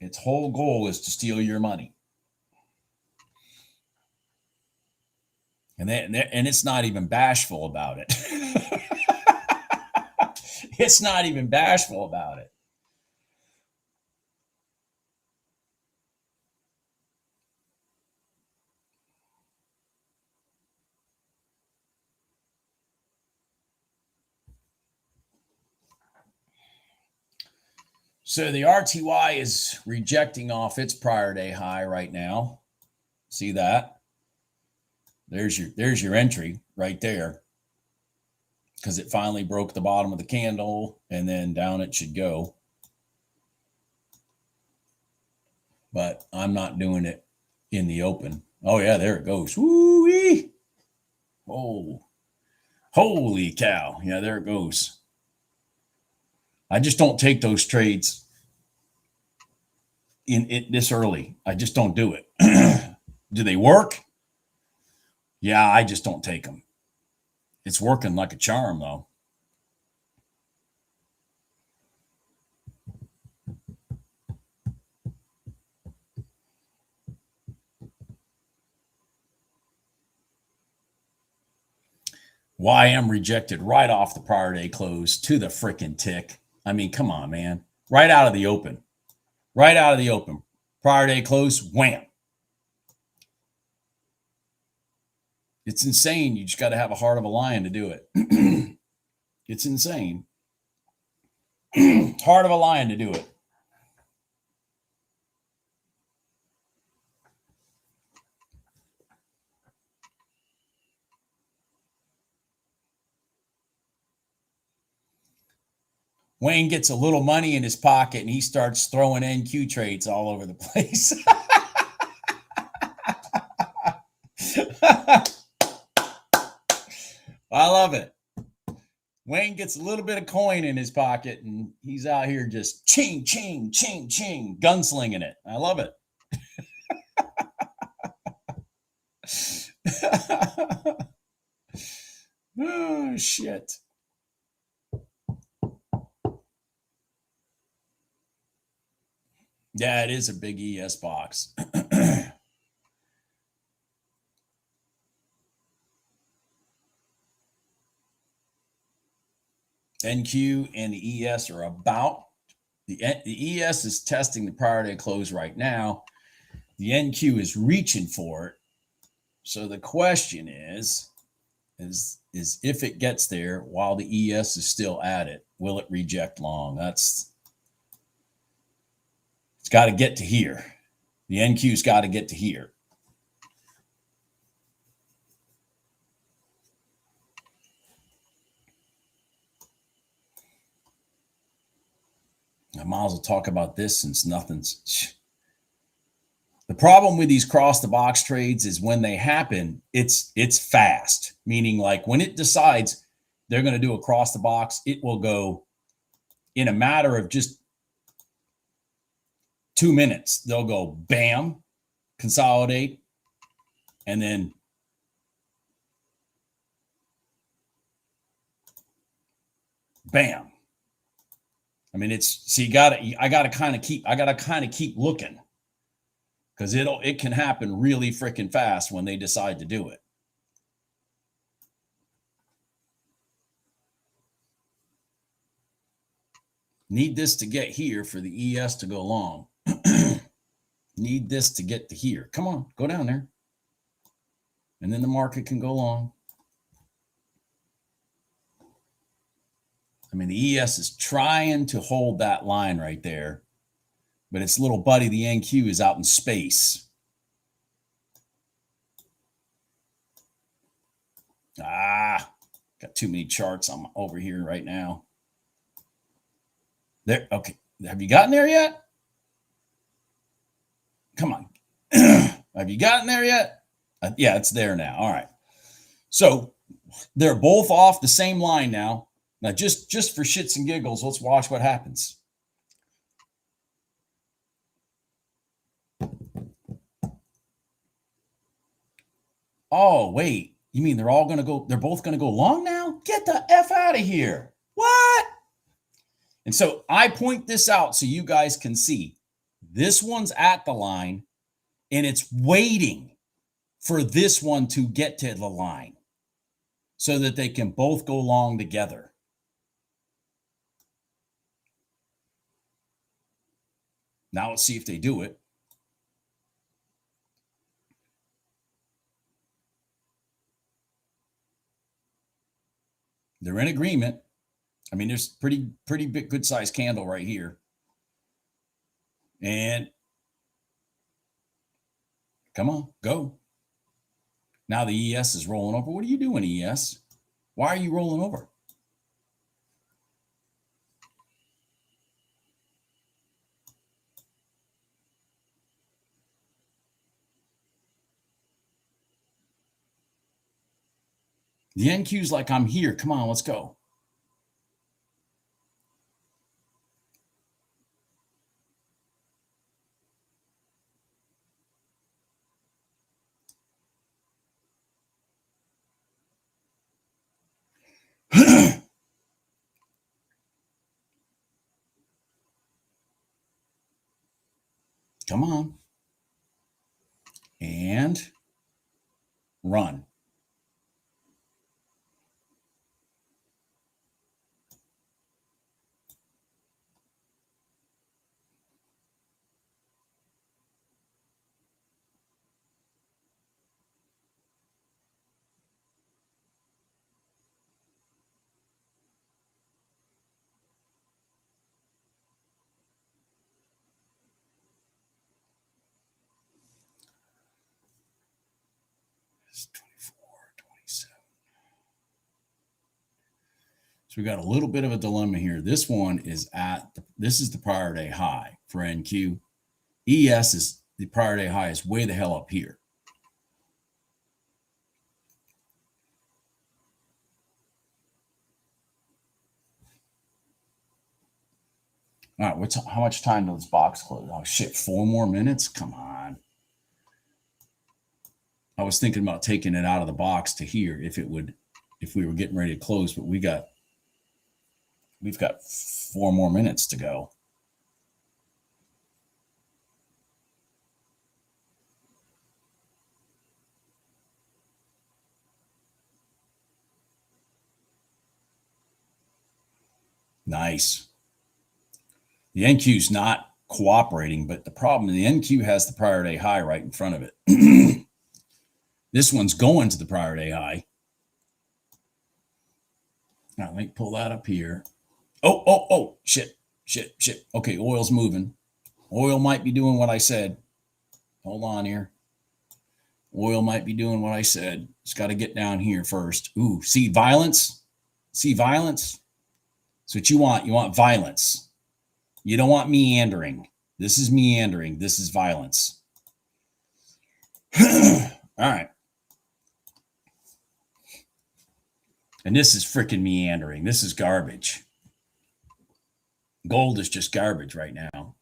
Its whole goal is to steal your money. And it's not even bashful about it. It's not even bashful about it. So the RTY is rejecting off its prior day high right now. See that? There's your entry right there, because it finally broke the bottom of the candle, and then down it should go. But I'm not doing it in the open. Oh yeah, there it goes. Woo-wee! Oh, Holy cow. Yeah, there it goes. I just don't take those trades in it this early. I just don't do it. Do they work? Yeah, I just don't take them. It's working like a charm, though. YM rejected right off the prior day close to the freaking tick. I mean, come on, man. Right out of the open. Right out of the open. Prior day close, wham. It's insane. You just got to have a heart of a lion to do it. It's insane. Heart of a lion to do it. Wayne gets a little money in his pocket and he starts throwing NQ trades all over the place. I love it. Wayne gets a little bit of coin in his pocket and he's out here just ching, ching, ching, ching, gunslinging it. I love it. Oh, shit. Yeah, it is a big ES box. NQ and the ES are about. The ES is testing the prior day close right now. The NQ is reaching for it. So the question is if it gets there while the ES is still at it, will it reject long? It's got to get to here. The NQ's got to get to here. I might as well talk about this since nothing's. The problem with these cross the box trades is when they happen, it's fast. Meaning, like when it decides they're going to do a cross the box, it will go in a matter of just 2 minutes. They'll go bam, consolidate, and then bam. I mean, I gotta kind of keep looking because it can happen really freaking fast when they decide to do it. Need this to get here for the ES to go long. Need this to get to here. Come on, go down there. And then the market can go long. I mean, the ES is trying to hold that line right there, but its little buddy, the NQ, is out in space. Got too many charts. I'm over here right now. There. Okay. Have you gotten there yet? Come on. Have you gotten there yet? Yeah, it's there now. All right. So they're both off the same line now. Now, just for shits and giggles, let's watch what happens. Oh, wait. You mean they're both going to go long now? Get the F out of here. What? And so I point this out so you guys can see. This one's at the line, and it's waiting for this one to get to the line so that they can both go long together. Now let's see if they do it. They're in agreement. I mean, there's pretty big, good sized candle right here. And come on, go. Now the ES is rolling over. What are you doing, ES? Why are you rolling over? The NQ's like, I'm here. Come on, let's go. Come on. And run. It's 24, 27. So we got a little bit of a dilemma here. This one is this is the prior day high for NQ. ES is the prior day high is way the hell up here. All right, how much time does this box close? Oh shit, 4 more minutes? Come on. I was thinking about taking it out of the box to here if we were getting ready to close, but we've got 4 more minutes to go. Nice. The NQ's not cooperating, but the problem, the NQ has the prior day high right in front of it. This one's going to the prior day high. Now, let me pull that up here. Oh, shit. Okay, oil's moving. Oil might be doing what I said. Hold on here. Oil might be doing what I said. It's got to get down here first. Ooh, see violence? See violence? That's what you want. You want violence. You don't want meandering. This is meandering. This is violence. All right. And this is freaking meandering. This is garbage. Gold is just garbage right now.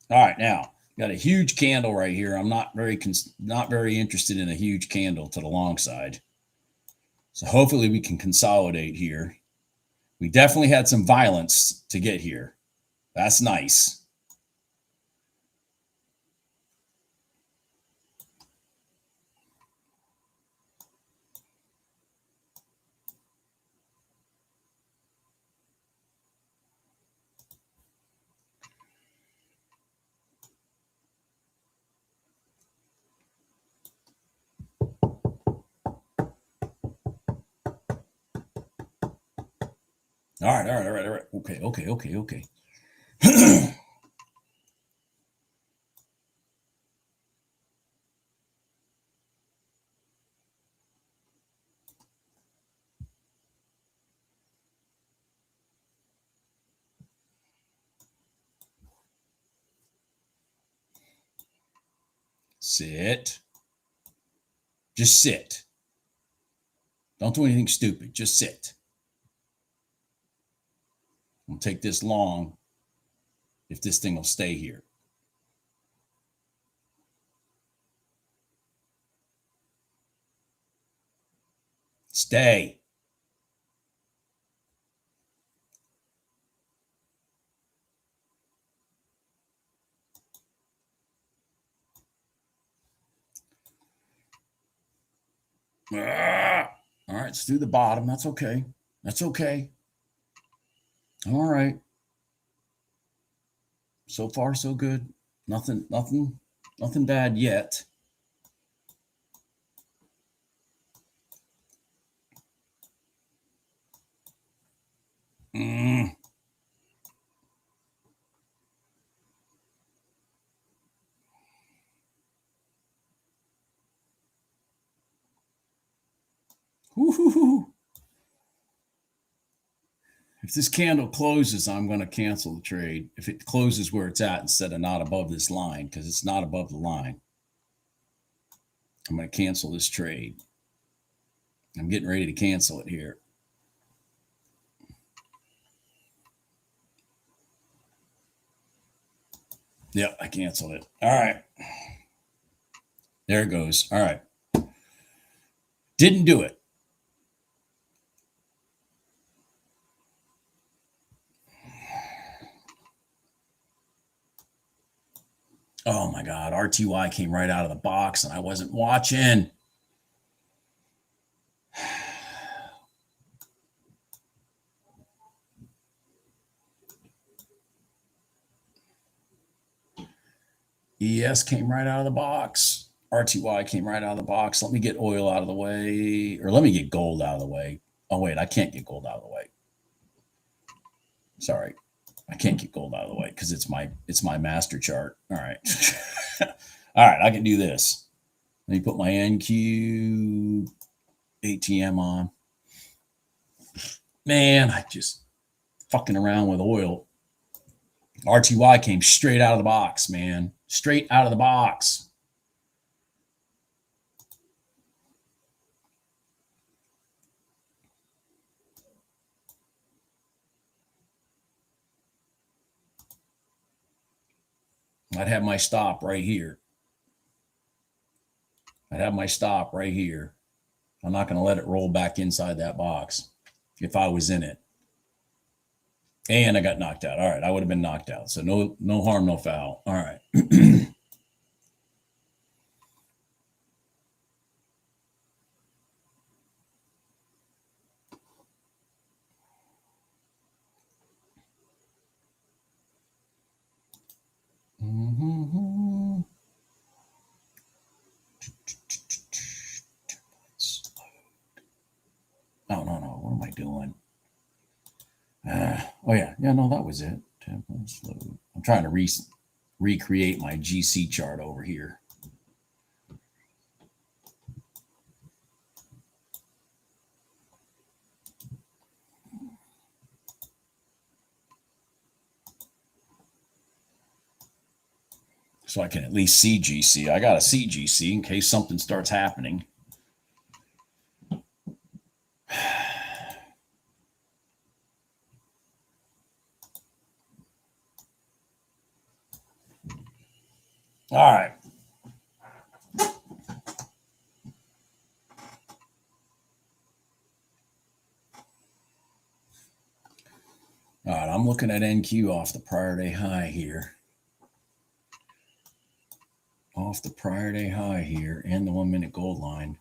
All right, now got a huge candle right here. I'm not very interested in a huge candle to the long side. So hopefully we can consolidate here. We definitely had some violence to get here. That's nice. All right. Okay. Sit. Just sit. Don't do anything stupid. Just sit. I'll take this long if this thing will stay here. Stay. All right, it's through the bottom. That's okay. That's okay. All right. So far, so good. Nothing bad yet. Woo-hoo-hoo. If this candle closes, I'm going to cancel the trade. If it closes where it's at instead of not above this line, because it's not above the line. I'm going to cancel this trade. I'm getting ready to cancel it here. Yep, I canceled it. All right. There it goes. All right. Didn't do it. Oh my God. RTY came right out of the box and I wasn't watching. ES came right out of the box. RTY came right out of the box. Let me get oil out of the way, or let me get gold out of the way. Oh, wait, I can't get gold out of the way. Sorry. I can't get gold out of the way because it's my master chart. All right. All right, I can do this. Let me put my NQ ATM on. Man, I just fucking around with oil. RTY came straight out of the box, man. Straight out of the box. I'd have my stop right here. I'd have my stop right here. I'm not going to let it roll back inside that box if I was in it. And I got knocked out. All right, I would have been knocked out. So no harm, no foul. All right. No. What am I doing? Oh yeah, no, that was it. Templates load. I'm trying to recreate my GC chart over here. So I can at least see GC. I got to see GC in case something starts happening. All right. All right, I'm looking at NQ off the prior day high here. Off the prior day high here and the 1 minute gold line.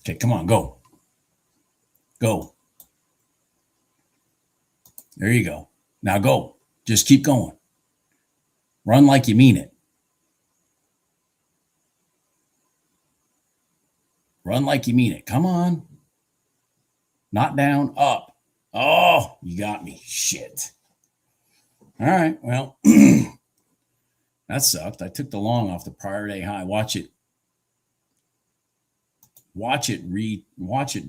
Okay, come on, go. Go. There you go. Now go. Just keep going. Run like you mean it. Run like you mean it. Come on. Not down, up. Oh, you got me. Shit. All right. Well, that sucked. I took the long off the prior day high. Watch it. Watch it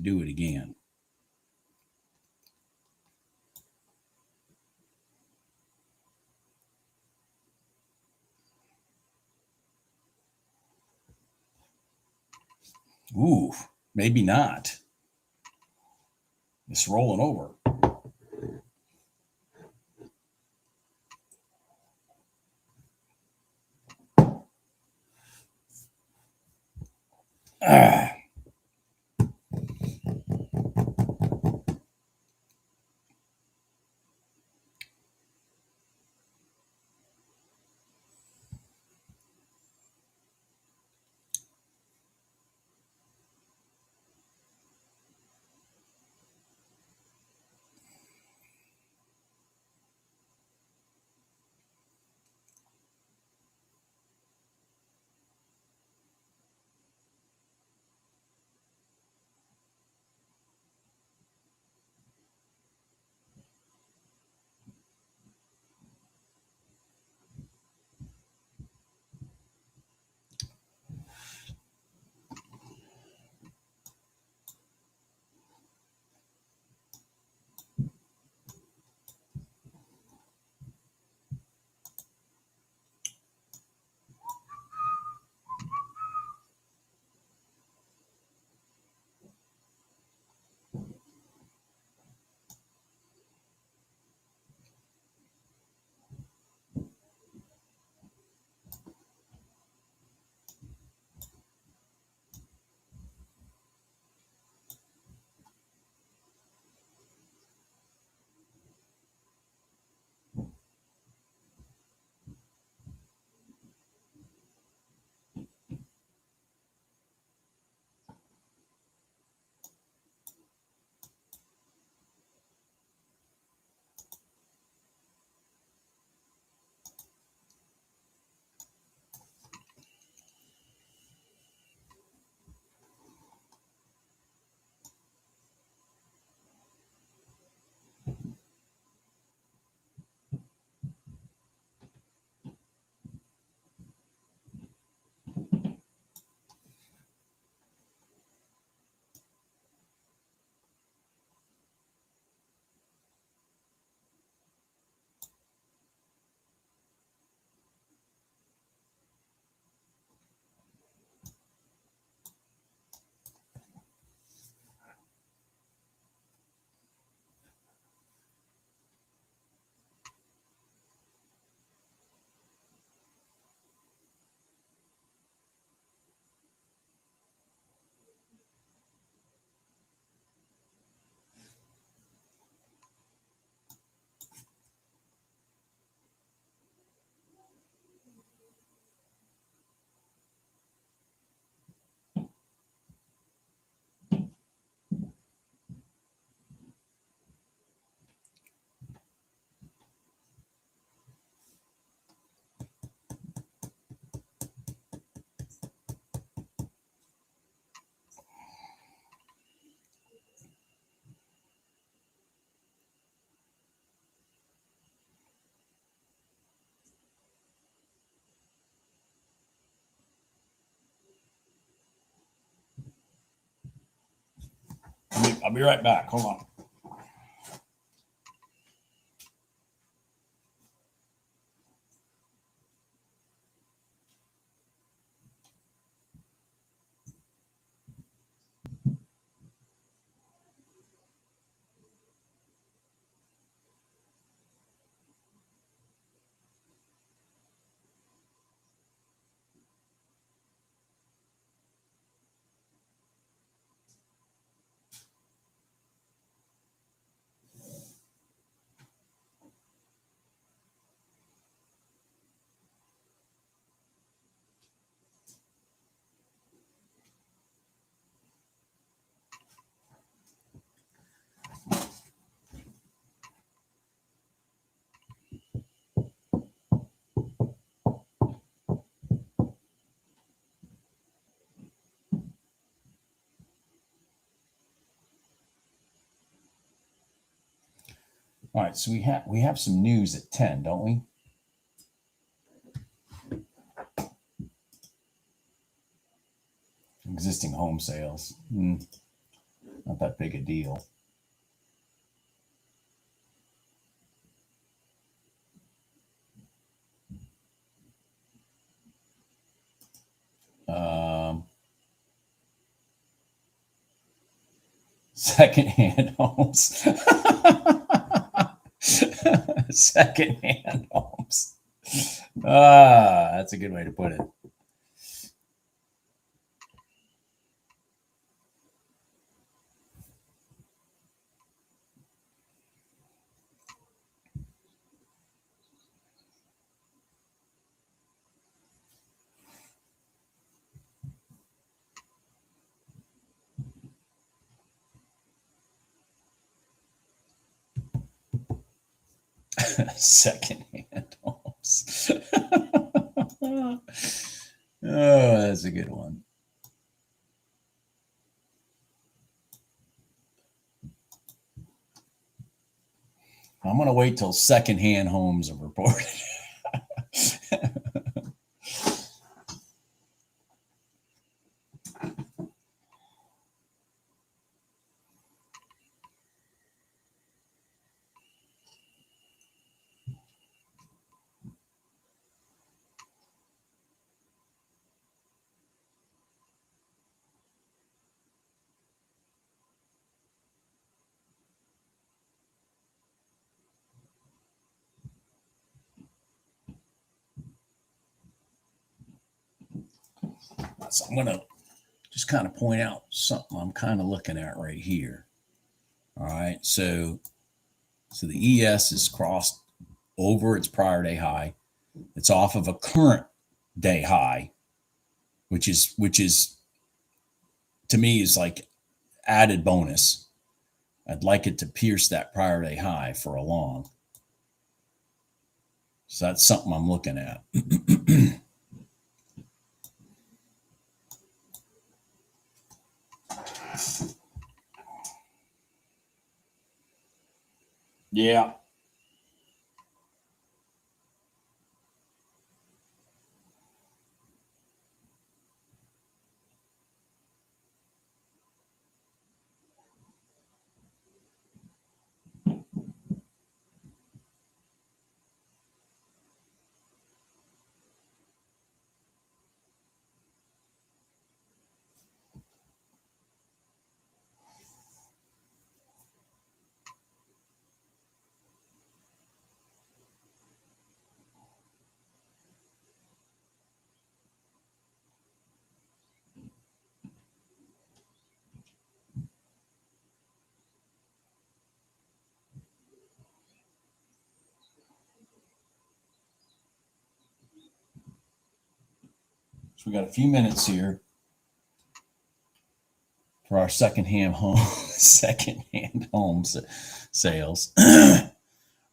do it again. Ooh, maybe not. It's rolling over. I'll be right back. Hold on. All right, so we have some news at 10, don't we? Existing home sales. Not that big a deal. Secondhand homes. Secondhand homes. That's a good way to put it. Secondhand homes. Oh, that's a good one. I'm going to wait till secondhand homes are reported. So I'm going to just kind of point out something I'm kind of looking at right here. All right. So the ES is crossed over its prior day high. It's off of a current day high, which is to me is like added bonus. I'd like it to pierce that prior day high for a long. So that's something I'm looking at. Yeah. So we got a few minutes here for our secondhand home sales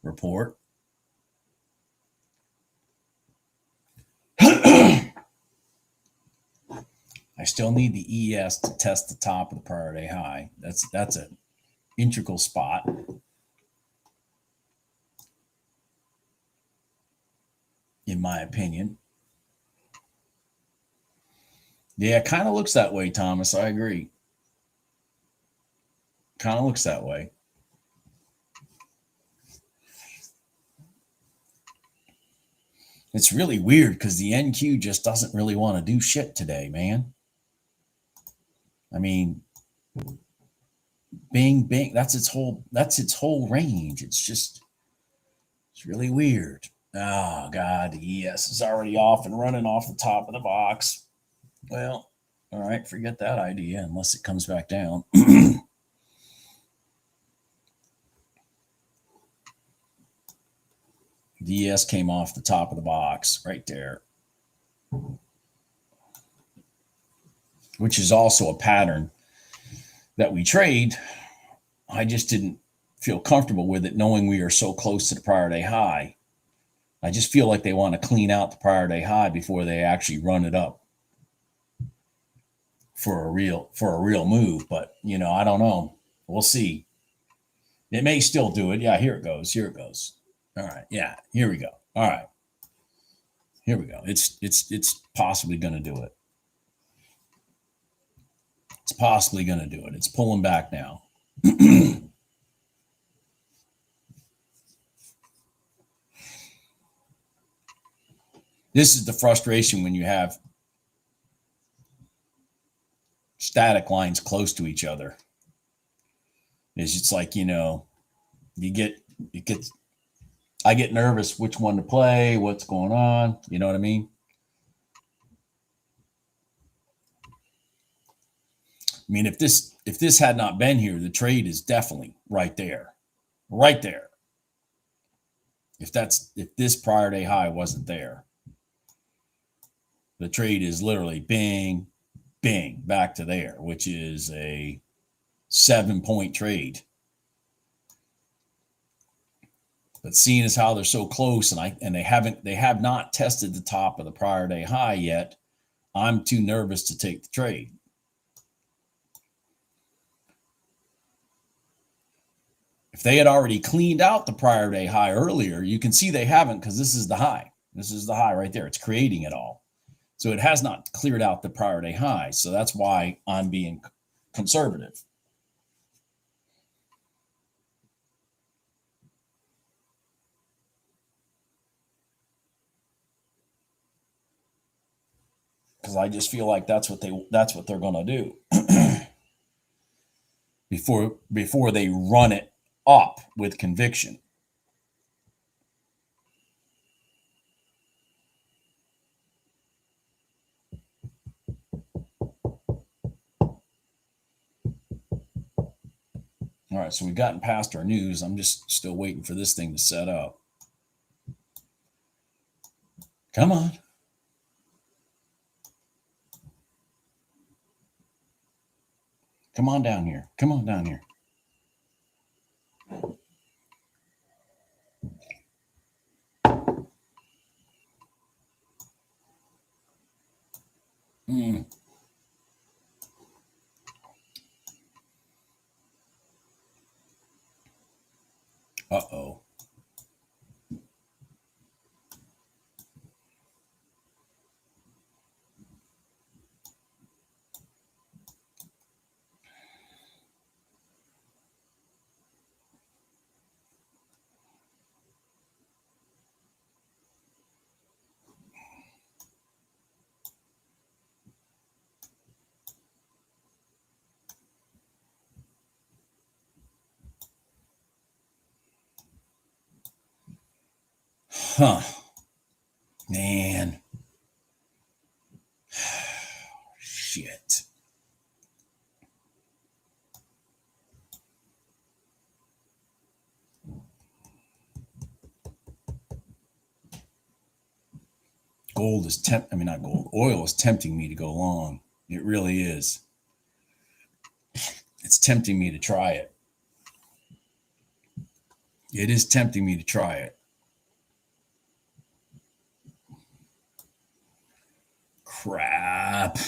report. I still need the ES to test the top of the prior day high. That's an integral spot. In my opinion. Yeah, it kind of looks that way, Thomas. I agree. Kind of looks that way. It's really weird because the NQ just doesn't really want to do shit today, man. I mean, bing, bing. That's its whole range. It's really weird. Oh God, the ES is already off and running off the top of the box. Well, all right, forget that idea unless it comes back down. The ES came off the top of the box right there, which is also a pattern that we trade. I just didn't feel comfortable with it knowing we are so close to the prior day high. I just feel like they want to clean out the prior day high before they actually run it up for a real move. But I don't know. We'll see. It may still do it. Yeah, here it goes. Here it goes. All right. Yeah, here we go. All right. Here we go. It's possibly going to do it. It's possibly going to do it. It's pulling back now. This is the frustration when you have static lines close to each other. It's like, I get nervous which one to play, what's going on. You know what I mean? I mean, if this had not been here, the trade is definitely right there. Right there. If this prior day high wasn't there, the trade is literally bing, bing, back to there, which is a 7-point trade. But seeing as how they're so close and they have not tested the top of the prior day high yet, I'm too nervous to take the trade. If they had already cleaned out the prior day high earlier, you can see they haven't because this is the high. This is the high right there. It's creating it all. So it has not cleared out the prior day high. So that's why I'm being conservative. Because I just feel like that's what they're going to do before they run it up with conviction. All right, so we've gotten past our news. I'm just still waiting for this thing to set up. Come on. Come on down here. Come on down here. Uh-oh. Huh. Man. Shit. Oil is tempting me to go long. It really is. It's tempting me to try it. It is tempting me to try it. Crap.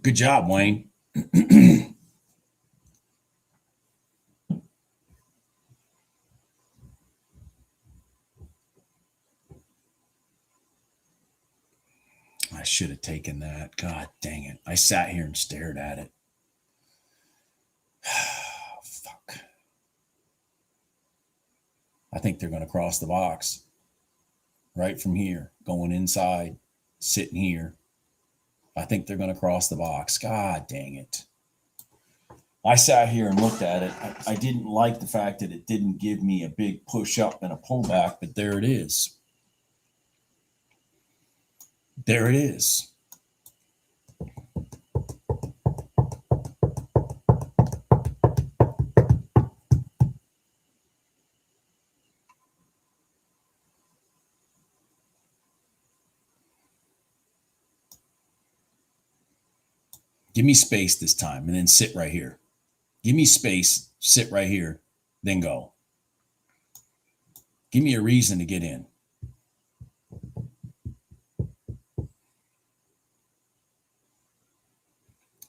Good job, Wayne. I should have taken that. God dang it. I sat here and stared at it. Fuck. I think they're going to cross the box right from here, going inside, sitting here. I think they're going to cross the box. God dang it. I sat here and looked at it. I didn't like the fact that it didn't give me a big push up and a pullback, but there it is. There it is. Give me space this time and then sit right here. Give me space, sit right here, then go. Give me a reason to get in.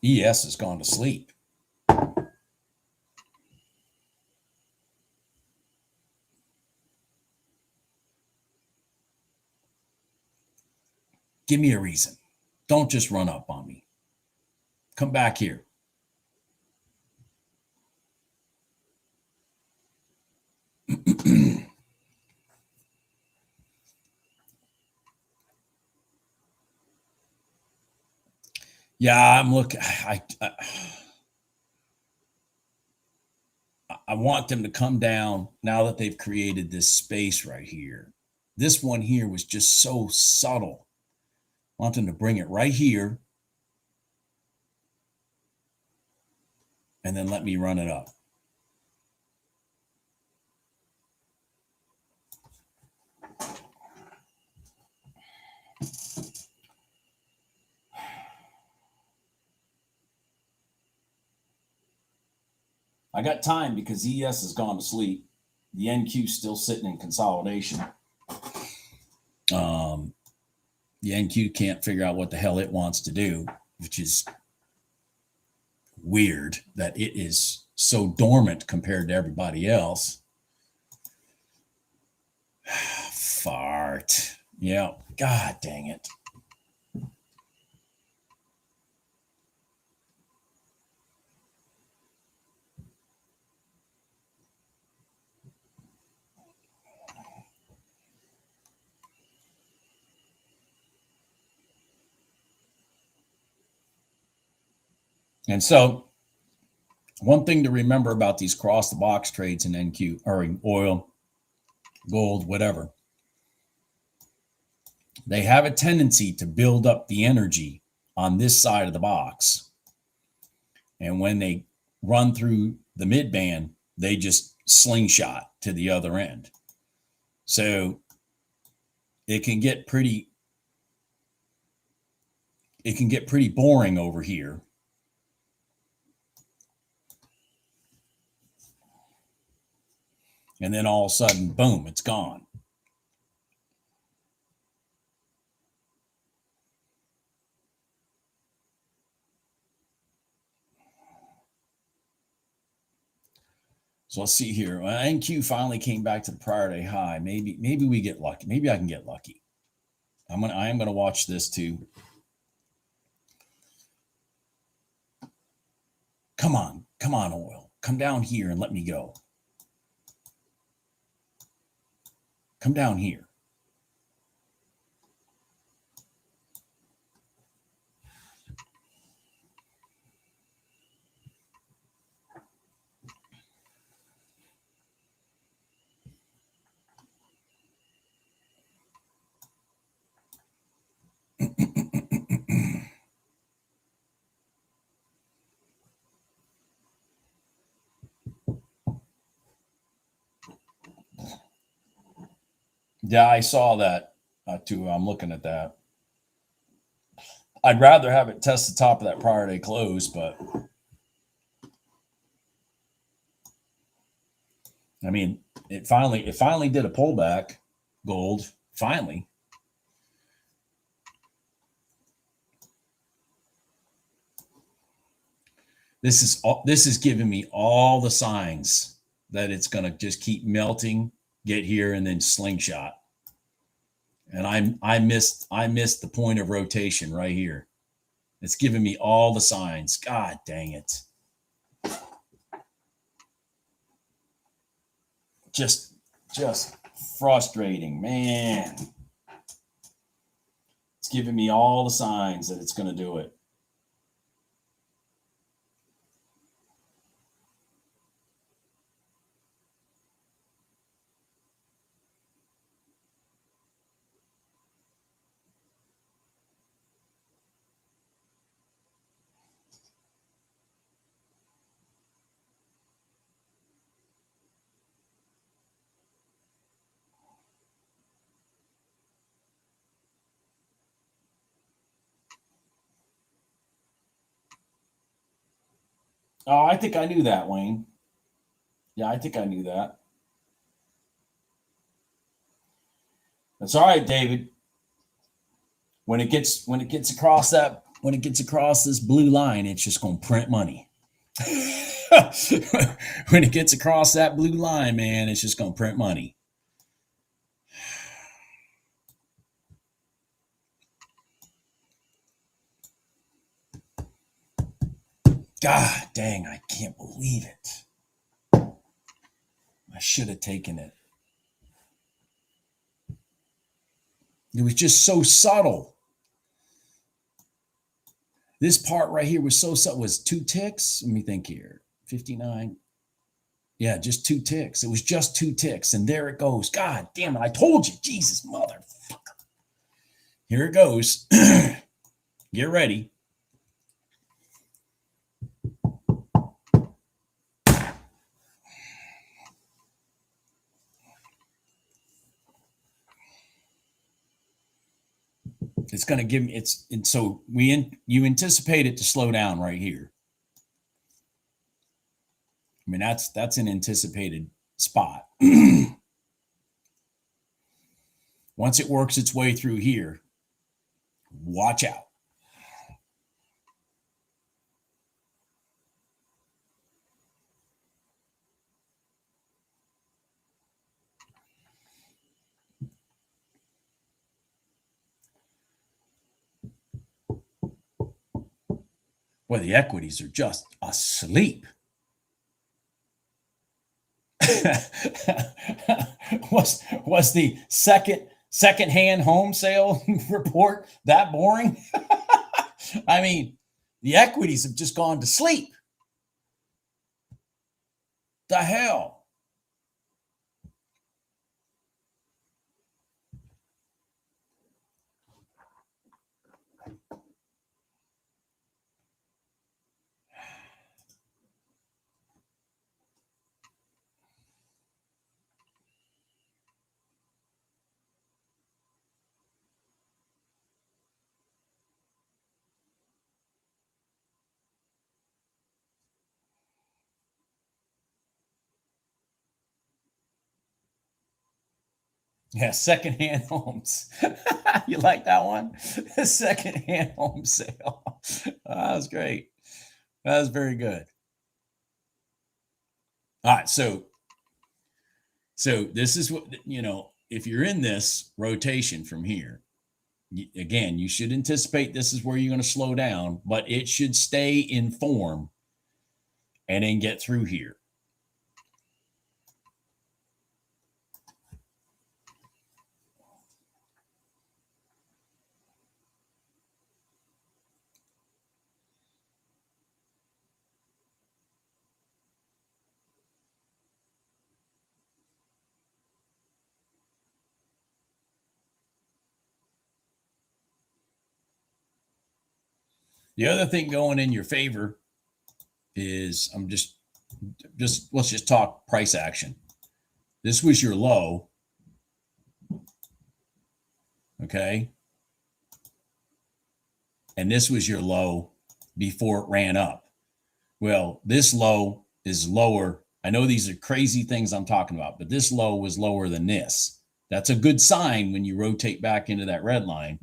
ES has gone to sleep. Give me a reason. Don't just run up on me. Come back here. Yeah, I'm looking. I want them to come down now that they've created this space right here. This one here was just so subtle. I want them to bring it right here and then let me run it up. I got time because ES has gone to sleep. The NQ is still sitting in consolidation. The NQ can't figure out what the hell it wants to do, which is weird that it is so dormant compared to everybody else. Fart. Yeah. God dang it. And so one thing to remember about these cross the box trades in NQ or in oil, gold, whatever, they have a tendency to build up the energy on this side of the box. And when they run through the mid band, they just slingshot to the other end. So it can get pretty boring over here. And then all of a sudden, boom, it's gone. So let's see here. Well, NQ finally came back to the prior day high. Maybe we get lucky. Maybe I can get lucky. I am gonna watch this too. Come on, oil. Come down here and let me go. Come down here. Yeah, I saw that too. I'm looking at that. I'd rather have it test the top of that prior day close, but I mean, it finally did a pullback. Gold finally. This is giving me all the signs that it's going to just keep melting, get here, and then slingshot. And I missed the point of rotation right here. It's giving me all the signs. God dang it. Just frustrating, man. It's giving me all the signs that it's going to do it. Oh, I think I knew that, Wayne. Yeah, I think I knew that. That's all right, David. When it gets across this blue line, it's just going to print money. When it gets across that blue line, man, it's just going to print money. God dang, I can't believe it. I should have taken it. It was just so subtle. This part right here was so subtle. Was 2 ticks? Let me think here. 59. Yeah, just 2 ticks. It was just 2 ticks. And there it goes. God damn it. I told you. Jesus, motherfucker. Here it goes. Get ready. It's going to give me so you anticipate it to slow down right here. I mean, that's an anticipated spot. Once it works its way through here, watch out. Well, the equities are just asleep. was the second-hand home sale report that boring? I mean, the equities have just gone to sleep. The hell? Yeah, secondhand homes. You like that one? Secondhand home sale. That was great. That was very good. All right, so this is what, if you're in this rotation from here, again, you should anticipate this is where you're going to slow down, but it should stay in form and then get through here. The other thing going in your favor is let's just talk price action. This was your low. Okay. And this was your low before it ran up. Well, this low is lower. I know these are crazy things I'm talking about, but this low was lower than this. That's a good sign when you rotate back into that red line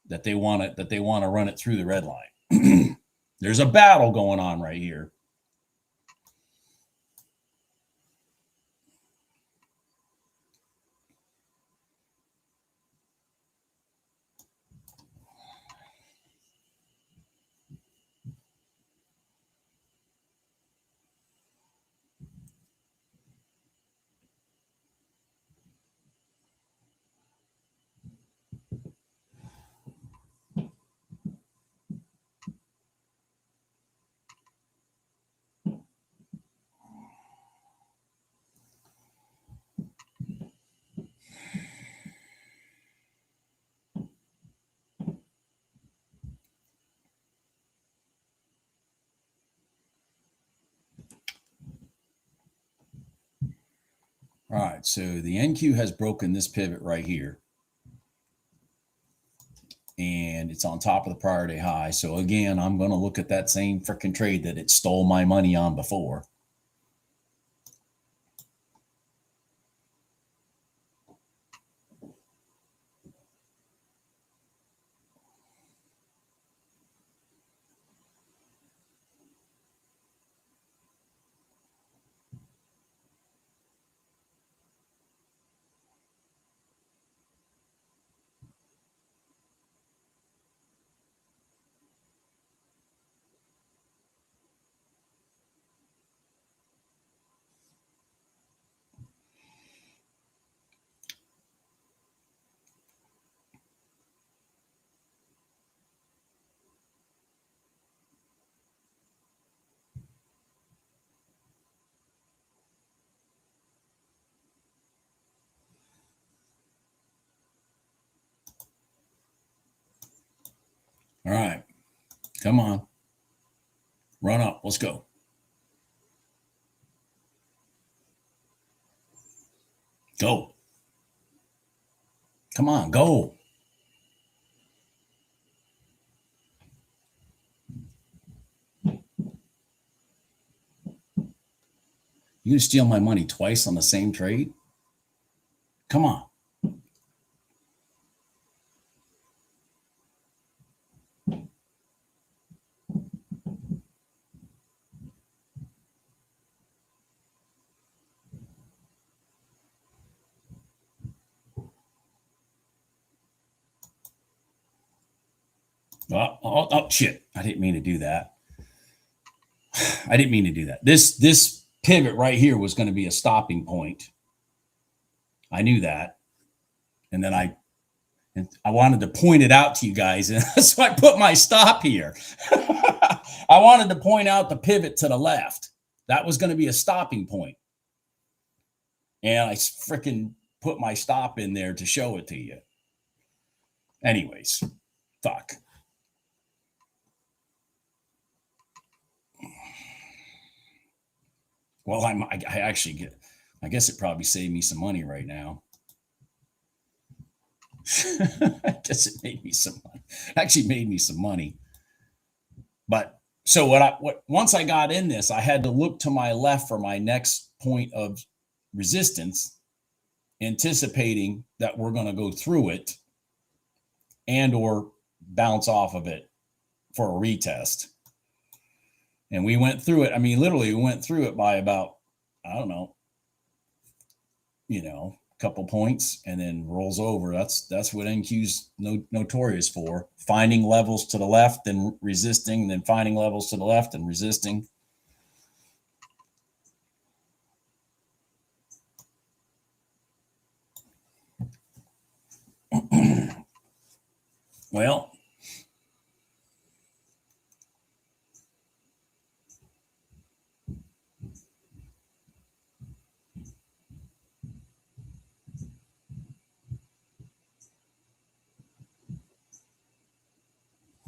that they want to run it through the red line. There's a battle going on right here. All right, so the NQ has broken this pivot right here. And it's on top of the prior day high. So again, I'm going to look at that same freaking trade that it stole my money on before. All right, come on. Run up. Let's go. Go. Come on, go. You gonna steal my money twice on the same trade? Come on. Oh, shit. I didn't mean to do that. I didn't mean to do that. This pivot right here was going to be a stopping point. I knew that. And then I wanted to point it out to you guys. And so I put my stop here. I wanted to point out the pivot to the left. That was going to be a stopping point. And I freaking put my stop in there to show it to you. Anyways, fuck. Well, I actually get, I guess it probably saved me some money right now. I guess it made me some money. Actually made me some money. But so once I got in this, I had to look to my left for my next point of resistance, anticipating that we're going to go through it and or bounce off of it for a retest. And we went through it. I mean, literally we went through it by about, I don't know, a couple points and then rolls over. That's what NQ's notorious for. Finding levels to the left and resisting, and then finding levels to the left and resisting. Well,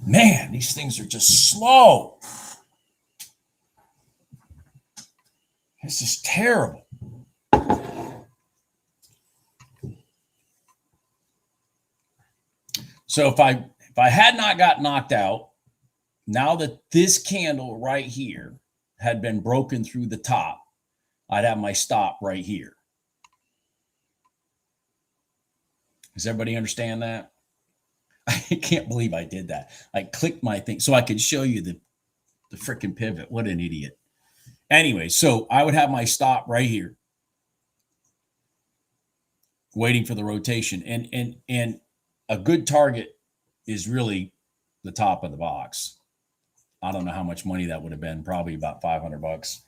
man, Man, these things are just slow. This is terrible. So if I had not got knocked out, now that this candle right here had been broken through the top, I'd have my stop right here. Does everybody understand that? I can't believe I did that. I clicked my thing so I could show you the freaking pivot. What an idiot. Anyway, so I would have my stop right here, waiting for the rotation. And a good target is really the top of the box. I don't know how much money that would have been, probably about $500.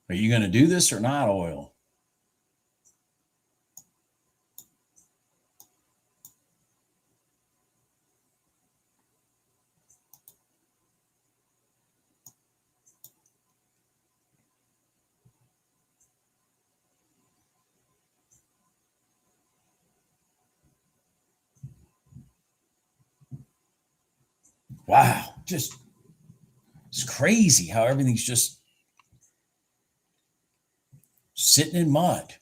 Are you going to do this or not, oil? Wow, just it's crazy how everything's just sitting in mud.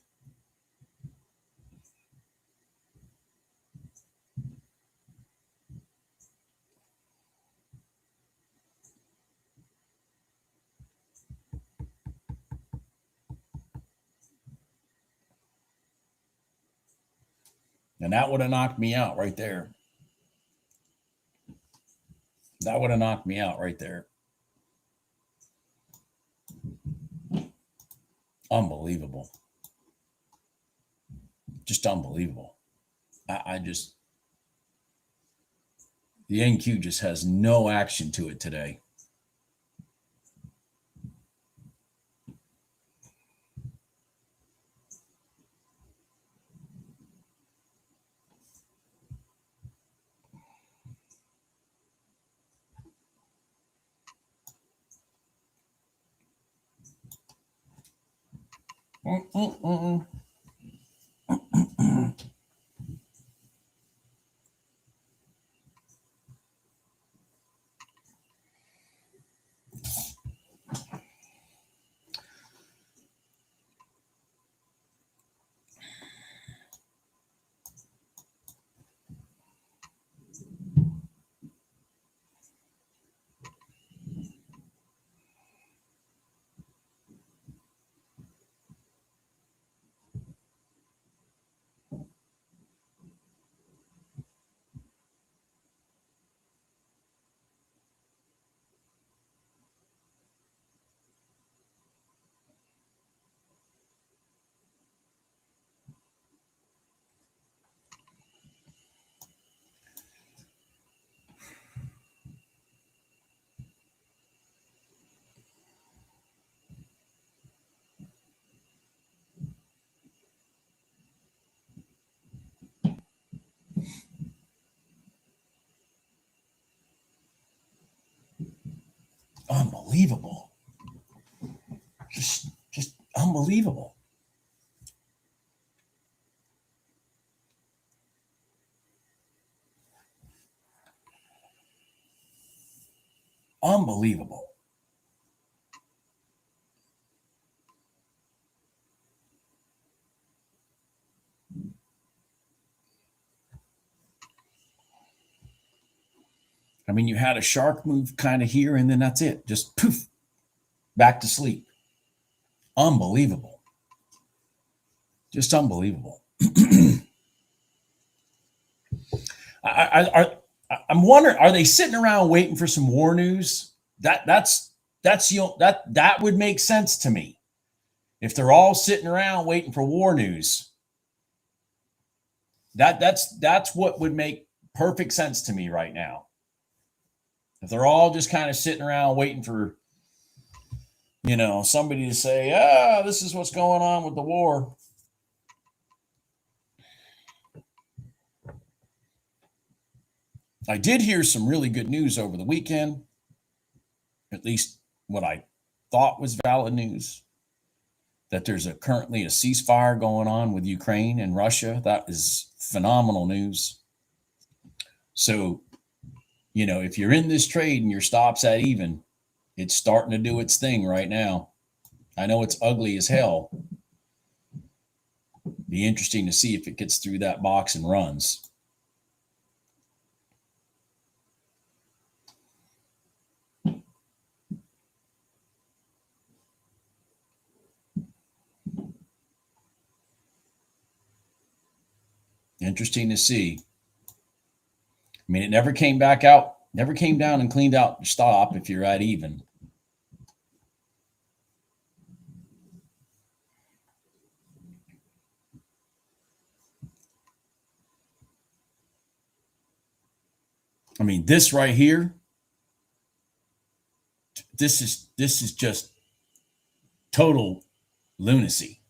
And that would have knocked me out right there. That would have knocked me out right there. Unbelievable. Just unbelievable. I just, the NQ just has no action to it today. Unbelievable. Just unbelievable. Unbelievable. I mean, you had a shark move kind of here, and then that's it. Just poof, back to sleep. Unbelievable. Just unbelievable. I'm wondering, are they sitting around waiting for some war news? That would make sense to me. If they're all sitting around waiting for war news, that's what would make perfect sense to me right now. If they're all just kind of sitting around waiting for, somebody to say, this is what's going on with the war. I did hear some really good news over the weekend. at least what I thought was valid news, that there's currently a ceasefire going on with Ukraine and Russia. That is phenomenal news. So, if you're in this trade and your stop's at even, it's starting to do its thing right now. I know it's ugly as hell. Be interesting to see if it gets through that box and runs. Interesting to see. I mean, it never came back out, never came down and cleaned out your stop if you're at even. I mean, this right here, this is just total lunacy.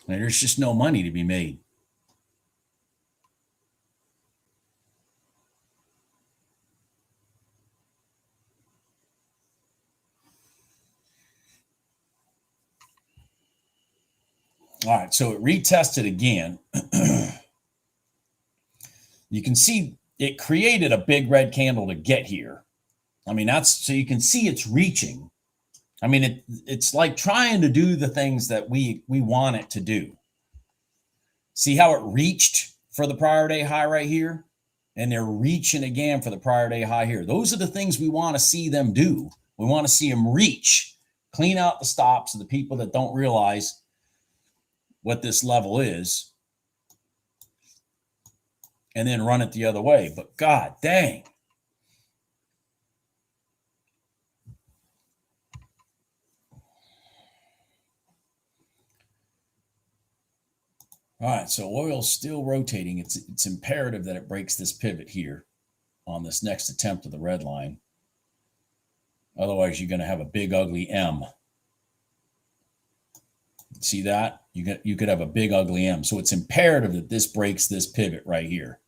And there's just no money to be made. All right, so it retested again. You can see it created a big red candle to get here. I mean, so you can see it's reaching. I mean, it's like trying to do the things that we want it to do. See how it reached for the prior day high right here? And they're reaching again for the prior day high here. Those are the things we want to see them do. We want to see them reach, clean out the stops of the people that don't realize what this level is, and then run it the other way. But God dang. All right, so oil's still rotating. It's imperative that it breaks this pivot here on this next attempt of the red line. Otherwise, you're going to have a big, ugly M. See that? You could have a big, ugly M. So it's imperative that this breaks this pivot right here.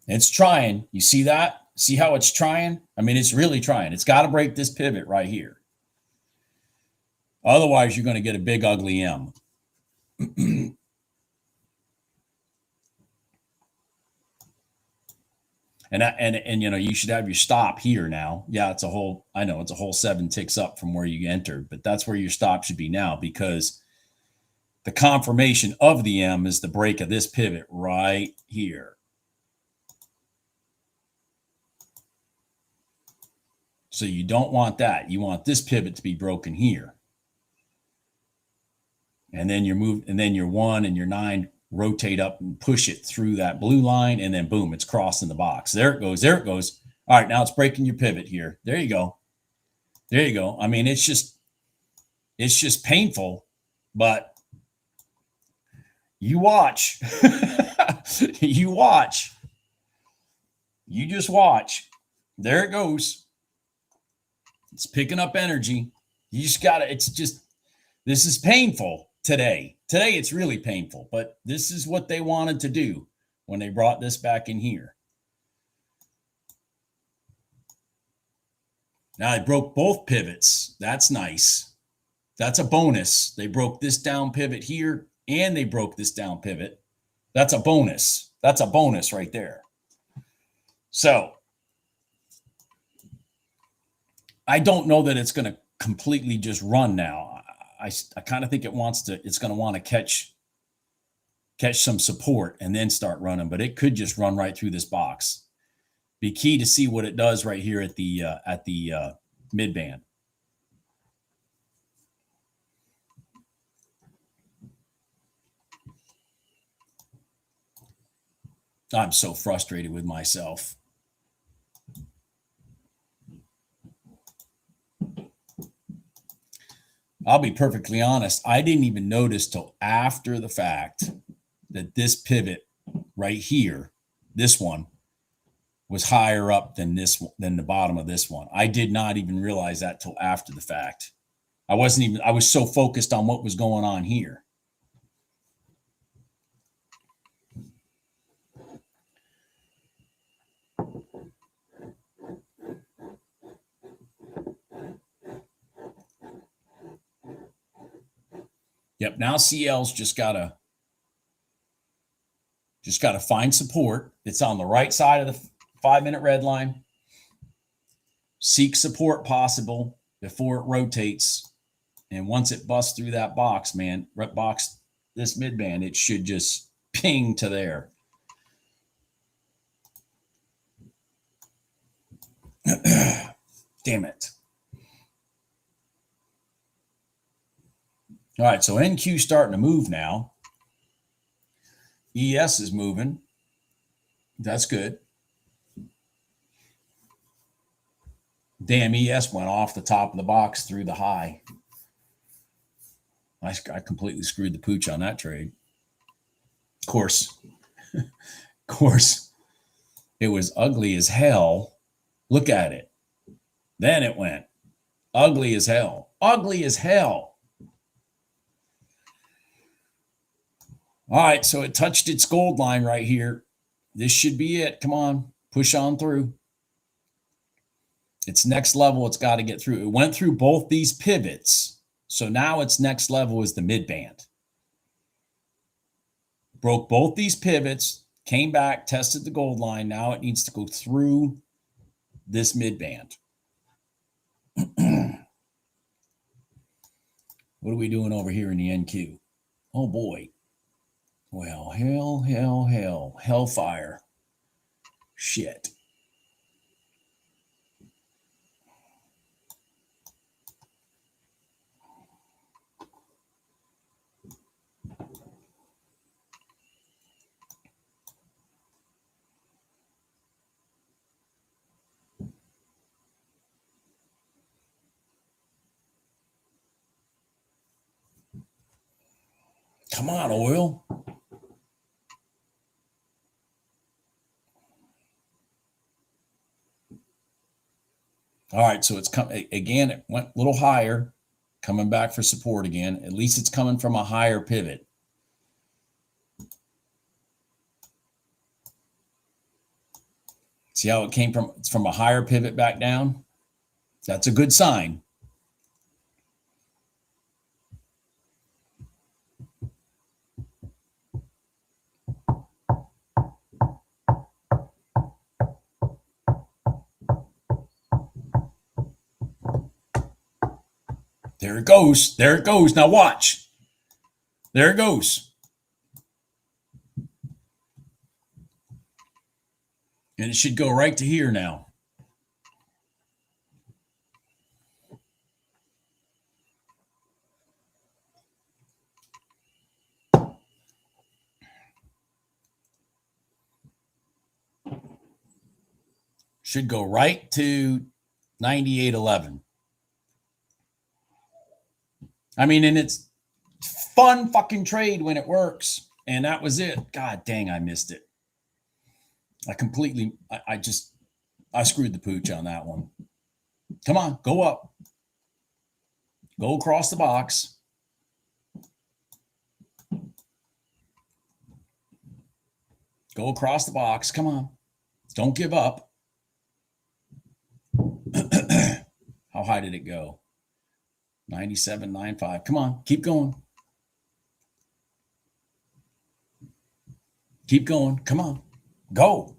It's trying. You see that? See how it's trying? I mean, it's really trying. It's got to break this pivot right here. Otherwise, you're going to get a big, ugly M. And you should have your stop here now. Yeah, it's a whole 7 ticks up from where you entered, but that's where your stop should be now, because the confirmation of the M is the break of this pivot right here. So you don't want that. You want this pivot to be broken here. And then your 1 and your 9 rotate up and push it through that blue line, and then boom, it's crossing the box. There it goes. There it goes. All right, now it's breaking your pivot here. There you go. There you go. I mean, it's just painful, but you watch. You watch. You just watch. There it goes. It's picking up energy. You just got to, this is painful today. Today, it's really painful, but this is what they wanted to do when they brought this back in here. Now they broke both pivots. That's nice. That's a bonus. They broke this down pivot here, and they broke this down pivot. That's a bonus. That's a bonus right there. So I don't know that it's going to completely just run now. I kind of think it's going to want to catch some support and then start running, but it could just run right through this box. Be key to see what it does right here at the mid band. I'm so frustrated with myself. I'll be perfectly honest. I didn't even notice till after the fact that this pivot right here, this one, was higher up than the bottom of this one. I did not even realize that till after the fact. I was so focused on what was going on here. Yep. Now CL's just gotta find support. It's on the right side of the 5-minute red line. Seek support possible before it rotates. And once it busts through that box, man, box this mid-band, it should just ping to there. Damn it. All right, so NQ starting to move now. ES is moving. That's good. Damn, ES went off the top of the box through the high. I completely screwed the pooch on that trade. Of course, it was ugly as hell. Look at it. Then it went ugly as hell. Ugly as hell. All right, so it touched its gold line right here. This should be it. Come on, push on through. It's next level. It's got to get through. It went through both these pivots. So now its next level is the mid-band. Broke both these pivots, came back, tested the gold line. Now it needs to go through this mid-band. What are we doing over here in the NQ? Oh, boy. Well, hellfire. Shit. Come on, oil. All right, so it's come again. It went a little higher, coming back for support again. At least it's coming from a higher pivot. See how it came from? It's from a higher pivot back down. That's a good sign. There it goes. There it goes. Now watch. There it goes. And it should go right to here now. Should go right to 98.11. I mean, and it's fun fucking trade when it works. And that was it. God dang, I missed it. I screwed the pooch on that one. Come on, go up. Go across the box. Go across the box. Come on. Don't give up. How high did it go? 97.95. Come on, keep going. Keep going. Come on. Go.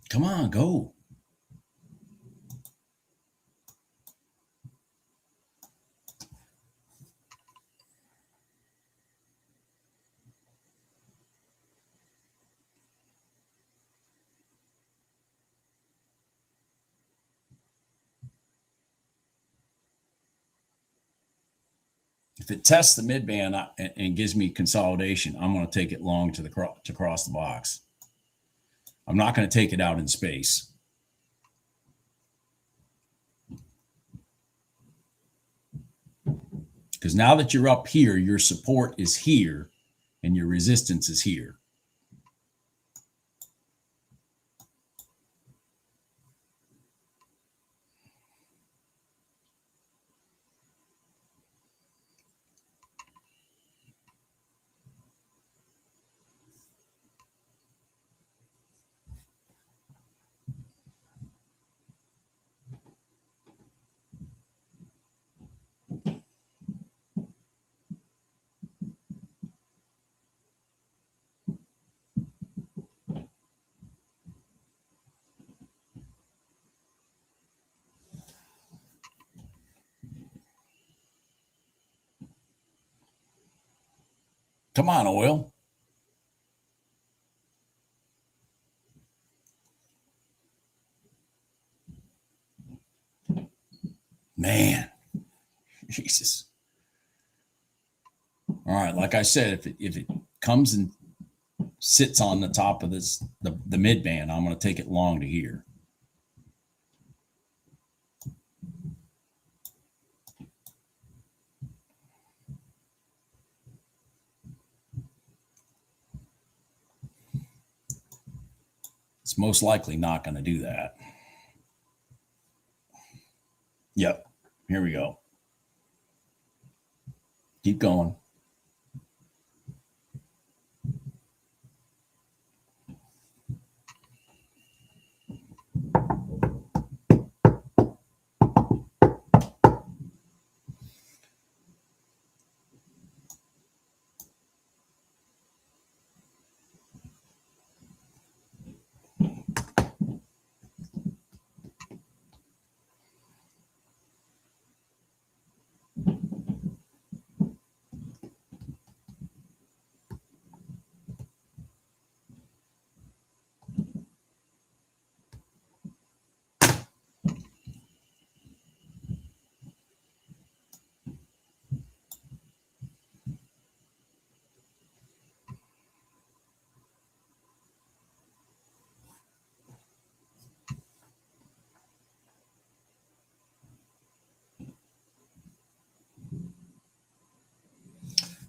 Come on, go. If it tests the mid-band and gives me consolidation, I'm going to take it long to cross the box. I'm not going to take it out in space. Because now that you're up here, your support is here and your resistance is here. Come on, oil. Man, Jesus. All right, like I said, if it comes and sits on the top of this the mid band, I'm going to take it long to here. It's most likely not going to do that. Yep. Here we go. Keep going.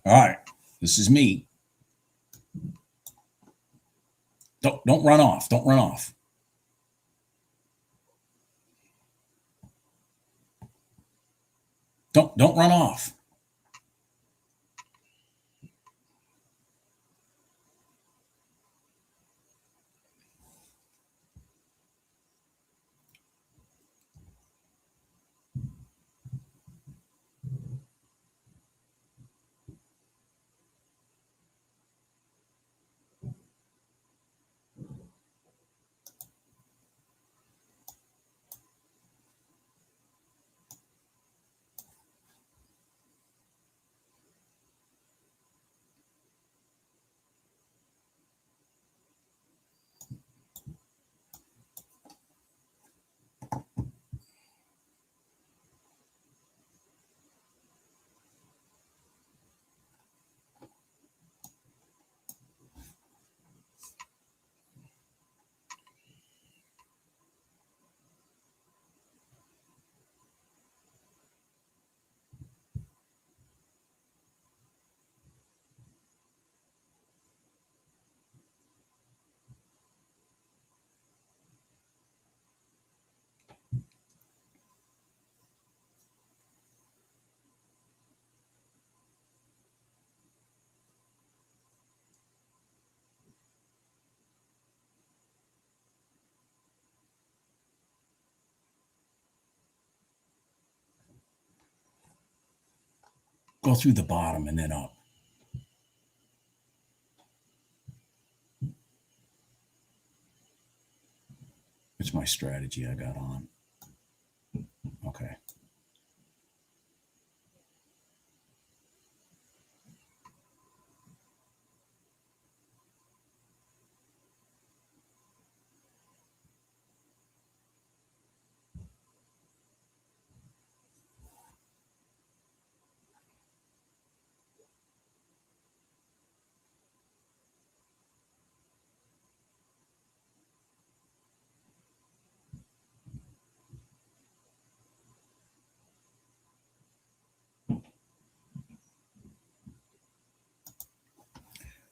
All right, this is me. Don't run off. Don't run off. Don't run off. Go through the bottom and then up. What's my strategy I got on? Okay.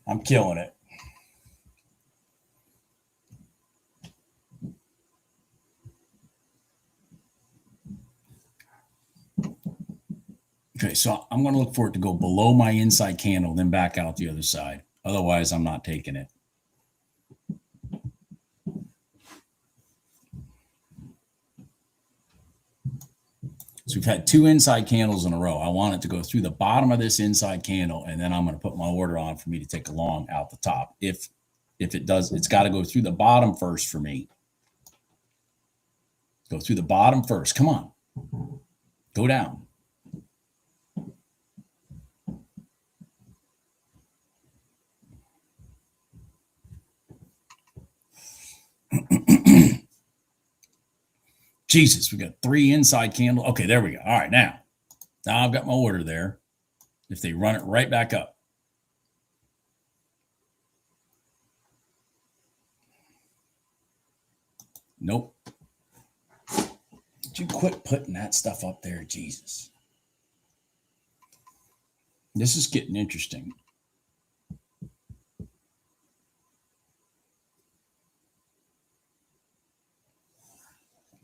I'm killing it. Okay, so I'm going to look for it to go below my inside candle, then back out the other side. Otherwise, I'm not taking it. So we've had two inside candles in a row. I want it to go through the bottom of this inside candle, and then I'm going to put my order on for me to take a long out the top. If it does, it's got to go through the bottom first for me. Go through the bottom first. Come on. Go down. Jesus, we got 3 inside candle. Okay, there we go. All right, now I've got my order there. If they run it right back up. Nope. Did you quit putting that stuff up there? Jesus. This is getting interesting.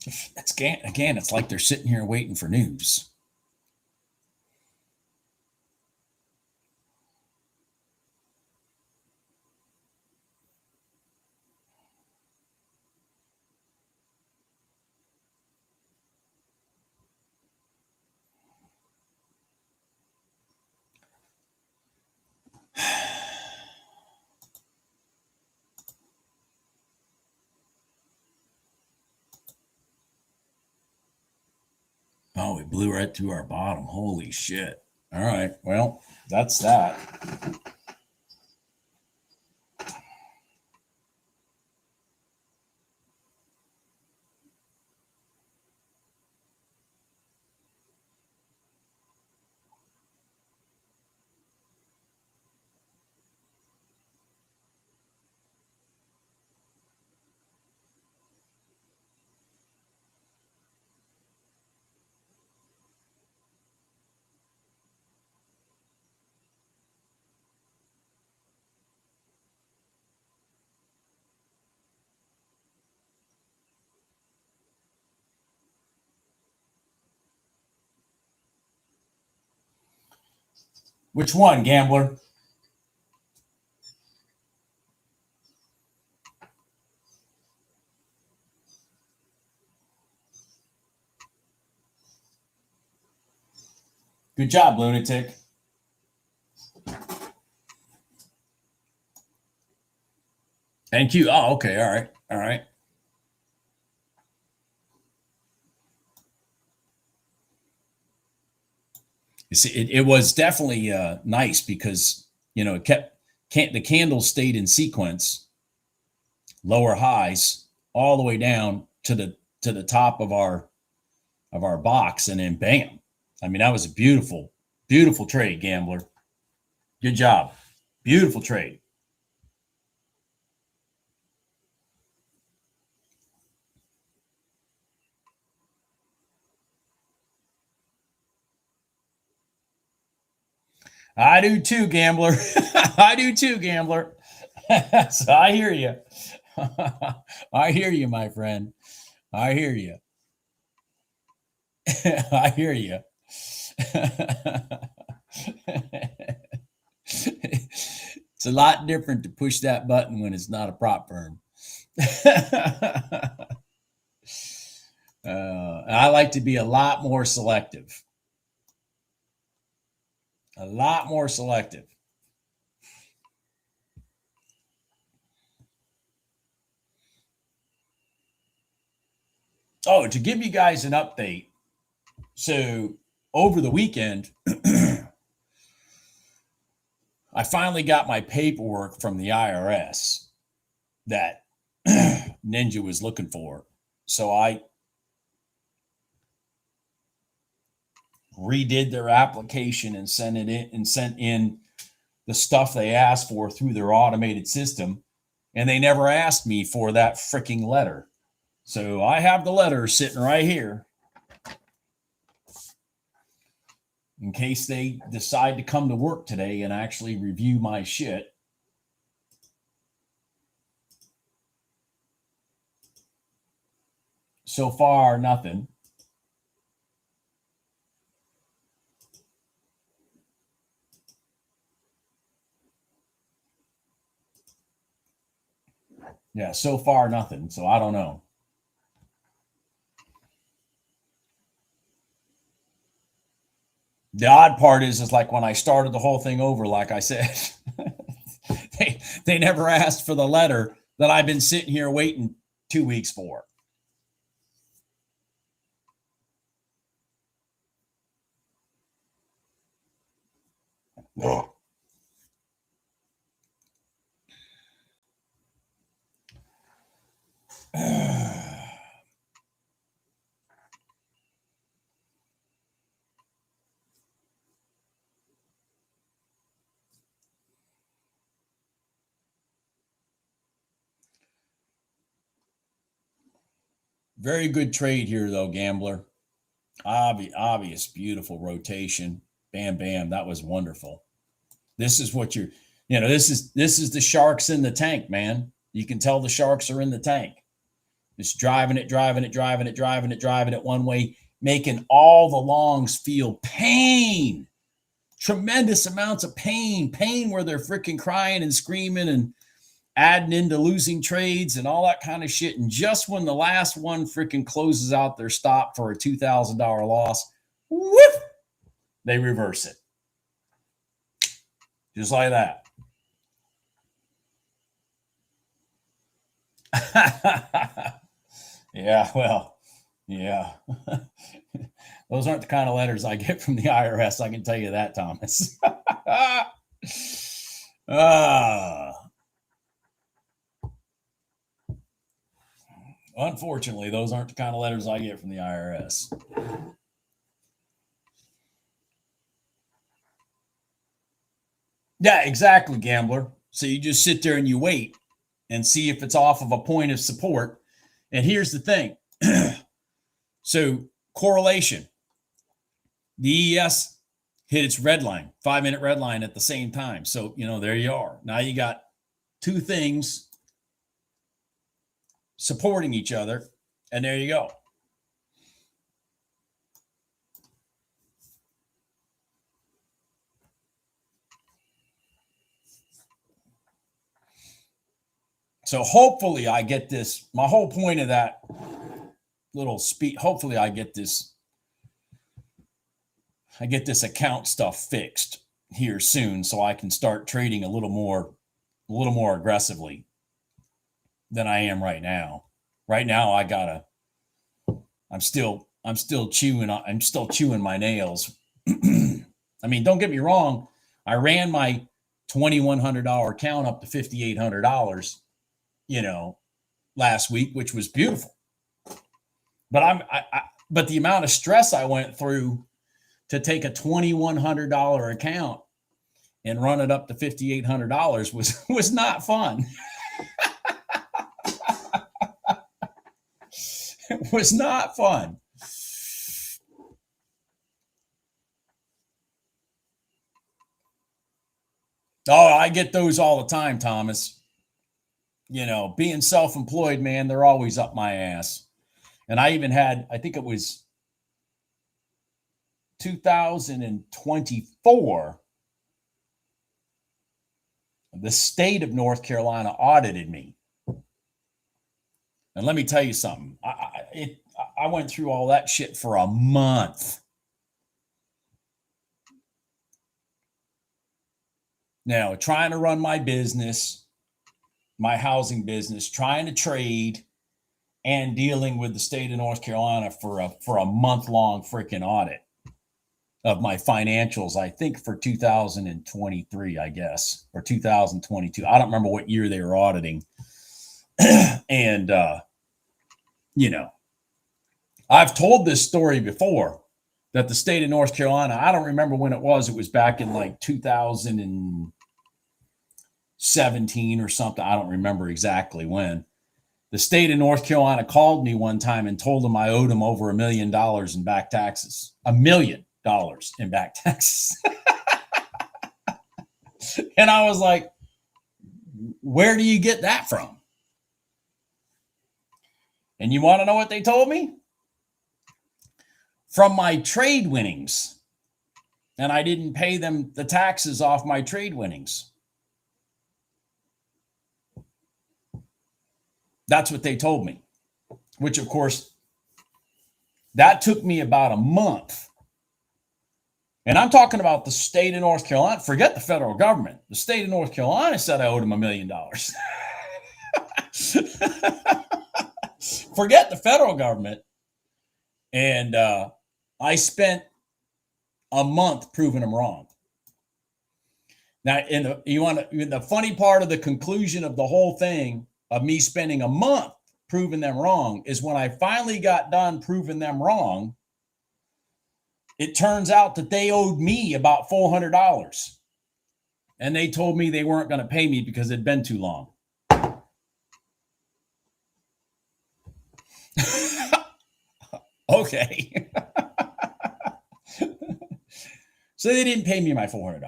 It's, again, it's like they're sitting here waiting for news. Oh, we blew right through our bottom. Holy shit. All right. Well, that's that. Which one, gambler? Good job, lunatic. Thank you. Oh, okay. All right. All right. You see, it was definitely nice because, you know, the candles stayed in sequence, lower highs all the way down to the top of our box, and then bam. I mean, that was a beautiful, beautiful trade, gambler. Good job. Beautiful trade. I do too, gambler. I do too, gambler. So I hear you. I hear you, my friend. I hear you. I hear you. It's a lot different to push that button when it's not a prop firm. I like to be a lot more selective. A lot more selective. Oh, to give you guys an update. So over the weekend, I finally got my paperwork from the IRS that Ninja was looking for. So I redid their application and sent in the stuff they asked for through their automated system. And they never asked me for that freaking letter. So I have the letter sitting right here in case they decide to come to work today and actually review my shit. So far, nothing. Yeah, so far, nothing. So I don't know. The odd part is like when I started the whole thing over, like I said, they never asked for the letter that I've been sitting here waiting 2 weeks for. Very good trade here, though, gambler. Obvious, beautiful rotation. Bam, bam. That was wonderful. This is what you're, this is the sharks in the tank, man. You can tell the sharks are in the tank. Just driving it one way, making all the longs feel pain. Tremendous amounts of pain where they're freaking crying and screaming and adding into losing trades and all that kind of shit. And just when the last one freaking closes out their stop for a $2,000 loss, whoop, they reverse it. Just like that. Yeah, well, yeah. Those aren't the kind of letters I get from the IRS. I can tell you that, Thomas. Unfortunately, those aren't the kind of letters I get from the IRS. Yeah, exactly, gambler. So you just sit there and you wait and see if it's off of a point of support. And here's the thing. So correlation. The ES hit its red line, 5-minute red line at the same time. So, there you are. Now you got two things supporting each other, and there you go. So hopefully I get this. My whole point of that little speech, hopefully I get this account stuff fixed here soon so I can start trading a little more aggressively than I am right now. Right now I'm still chewing my nails. I mean, don't get me wrong. I ran my $2,100 account up to $5,800, last week, which was beautiful. But but the amount of stress I went through to take a $2,100 account and run it up to $5,800 was not fun. It was not fun. Oh, I get those all the time, Thomas. Being self-employed, man, they're always up my ass. And I even had, I think it was 2024, the state of North Carolina audited me. And let me tell you something. I went through all that shit for a month. Now, trying to run my business, my housing business, trying to trade, and dealing with the state of North Carolina for a month-long freaking audit of my financials, I think for 2023, I guess, or 2022. I don't remember what year they were auditing. And, I've told this story before that the state of North Carolina, I don't remember when it was back in like 2017 or something. I don't remember exactly when. The state of North Carolina called me one time and told them I owed them over $1 million in back taxes. $1 million in back taxes. And I was like, where do you get that from? And you want to know what they told me? From my trade winnings. And I didn't pay them the taxes off my trade winnings. That's what they told me, which, of course, that took me about a month. And I'm talking about the state of North Carolina. Forget the federal government. The state of North Carolina said I owed them $1 million. Forget the federal government. And I spent a month proving them wrong. Now, the funny part of the conclusion of the whole thing of me spending a month proving them wrong is when I finally got done proving them wrong, it turns out that they owed me about $400. And they told me they weren't going to pay me because it'd been too long. Okay. So they didn't pay me my $400.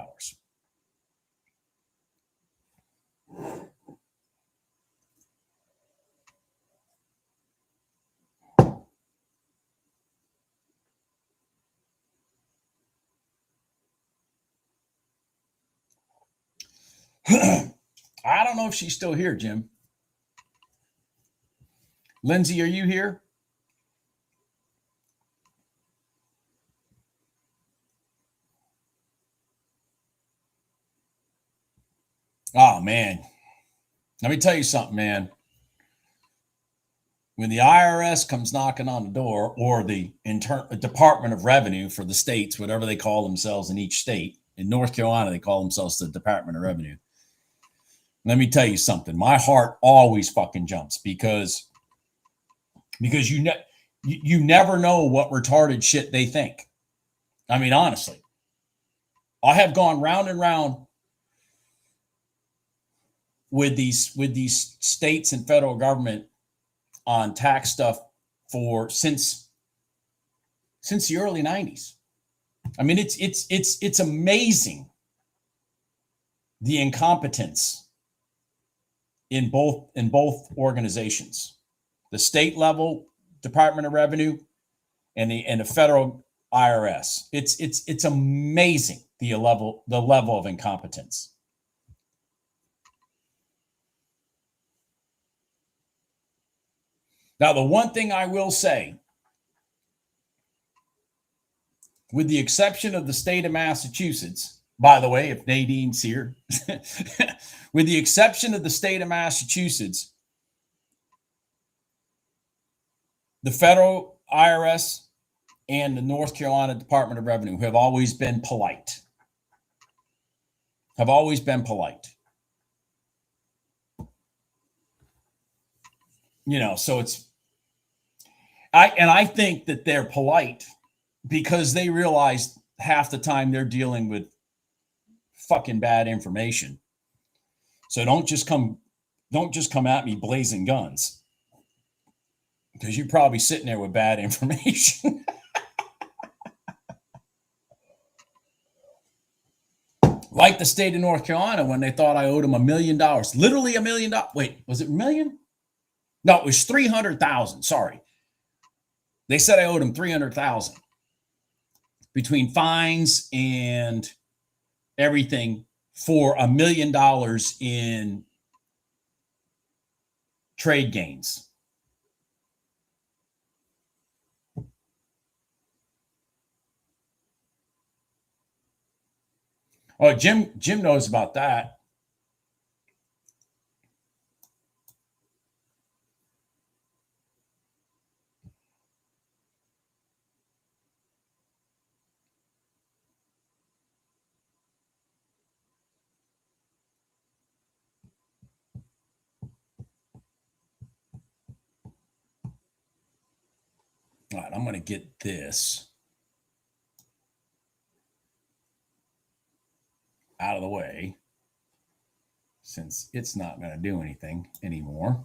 I don't know if she's still here, Jim. Lindsay, are you here? Oh, man. Let me tell you something, man. When the IRS comes knocking on the door, or the Department of Revenue for the states, whatever they call themselves in each state, in North Carolina, they call themselves the Department of Revenue. Let me tell you something. My heart always fucking jumps because you never know what retarded shit they think. I mean, honestly, I have gone round and round with these states and federal government on tax stuff since the early 90s. I mean, it's amazing the incompetence in both organizations, the state level Department of Revenue and the federal IRS. It's amazing the level of incompetence. Now, the one thing I will say, with the exception of the state of Massachusetts, by the way, if Nadine's here, with the exception of the state of Massachusetts, the federal IRS and the North Carolina Department of Revenue have always been polite. You know, so I think that they're polite because they realize half the time they're dealing with fucking bad information. So don't just come at me blazing guns, because you're probably sitting there with bad information. Like the state of North Carolina, when they thought I owed them $1 million, literally $1 million. Wait, was it $1 million? No, it was 300,000. Sorry. They said I owed them 300,000 between fines and everything for $1 million in trade gains. Oh, Jim knows about that. All right, I'm going to get this out of the way since it's not going to do anything anymore.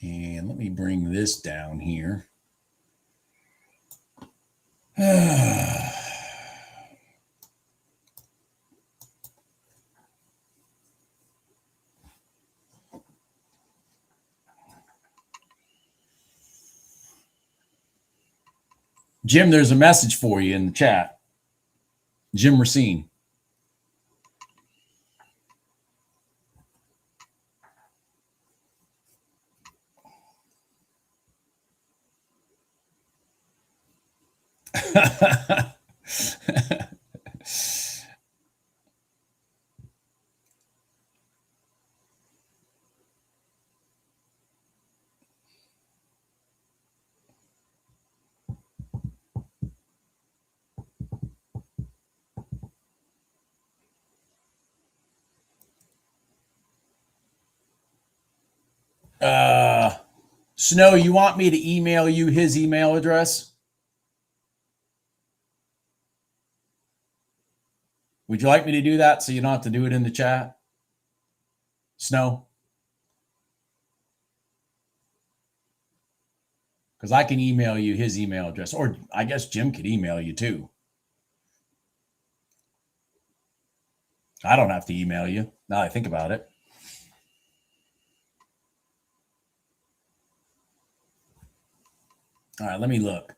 And let me bring this down here. Jim, there's a message for you in the chat. Jim Racine. Snow, you want me to email you his email address? Would you like me to do that so you don't have to do it in the chat? Snow? because I can email you his email address, or I guess Jim could email you too. I don't have to email you now that I think about it. All right, let me look.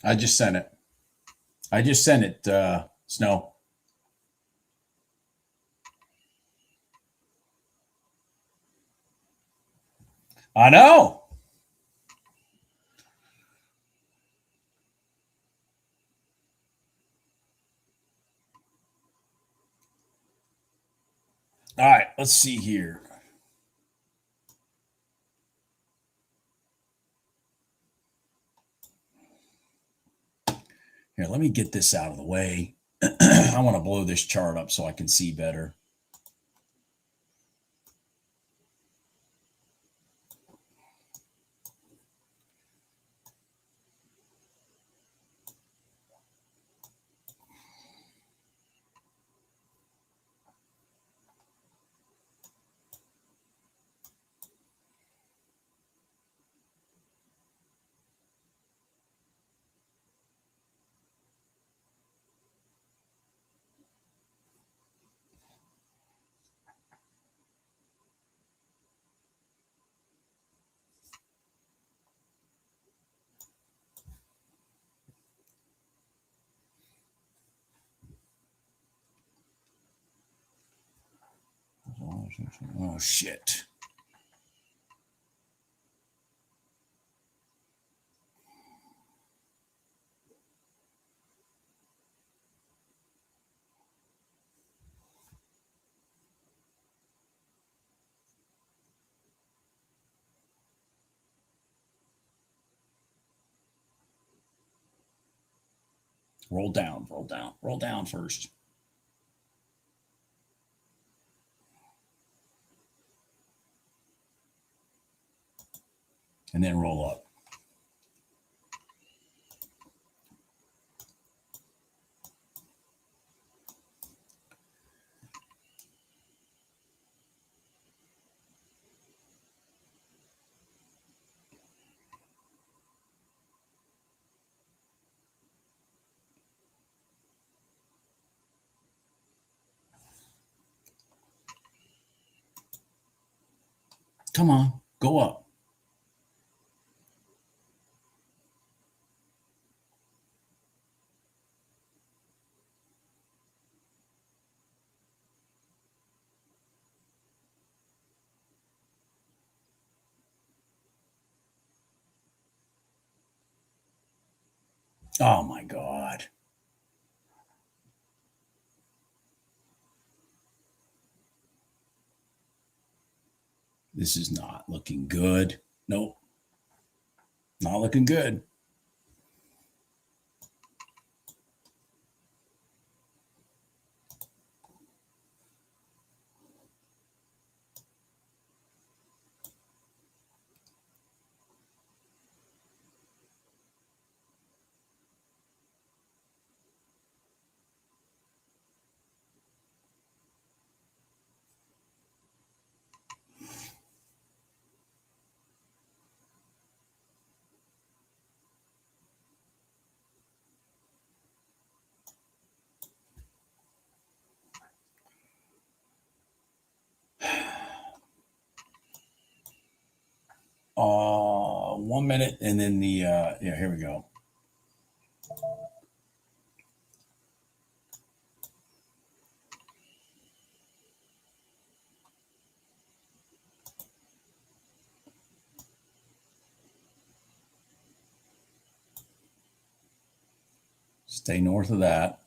I just sent it. Snow. I know. All right, let's see here. Here, let me get this out of the way. I want to blow this chart up so I can see better. Oh, shit. Roll down first. And then roll up. Come on, go up. Oh my God. This is not looking good. Nope. Not looking good. Uh, 1 minute, and then the yeah, here we go. Stay north of that.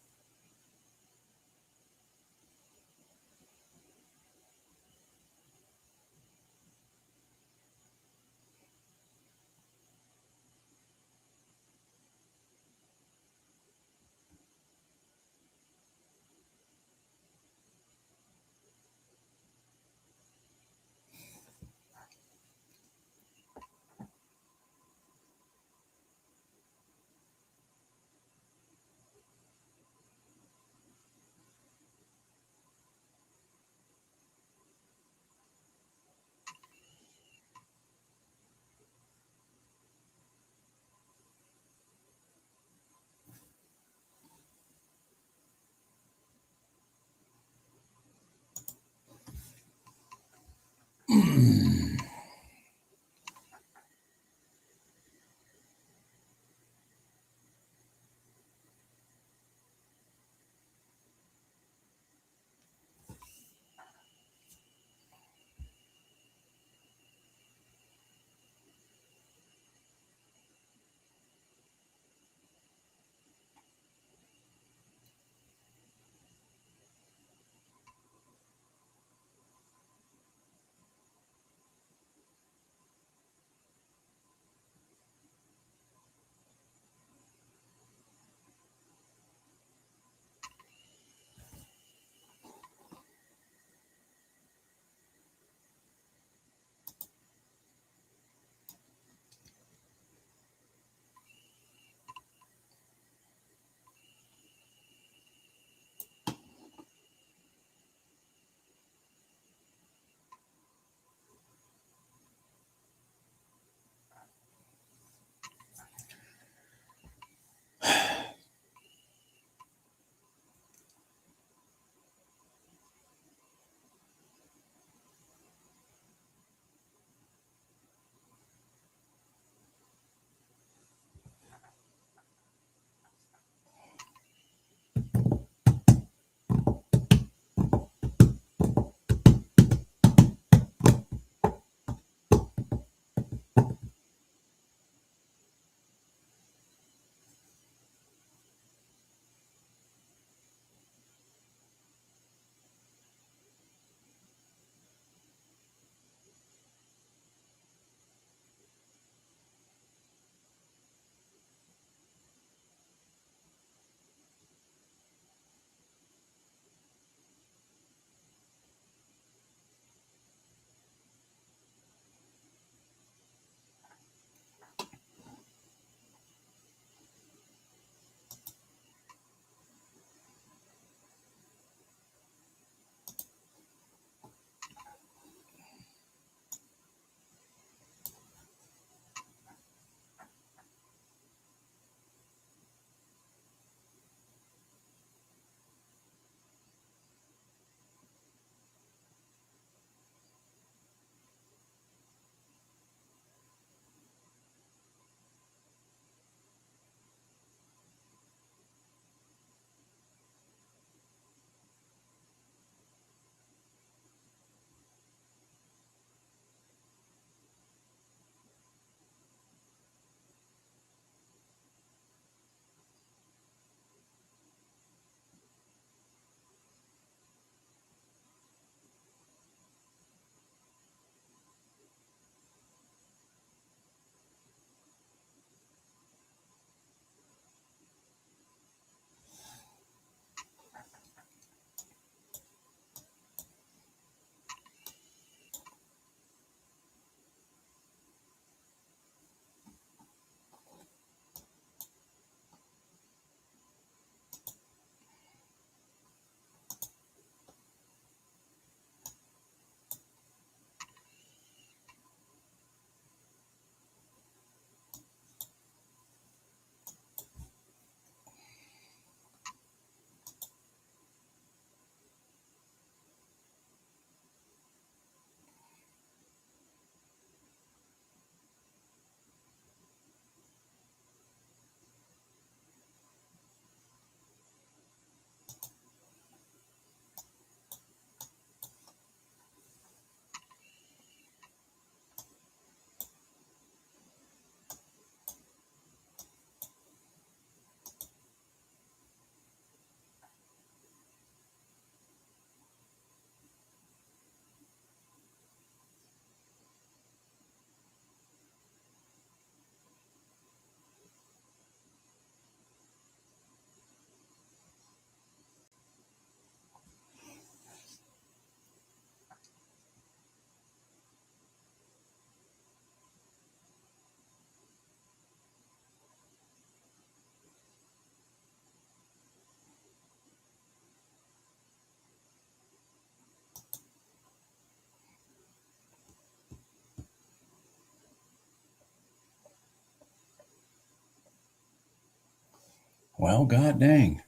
Well, god dang.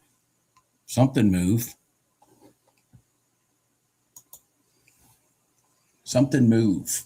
Something moved. Something moved.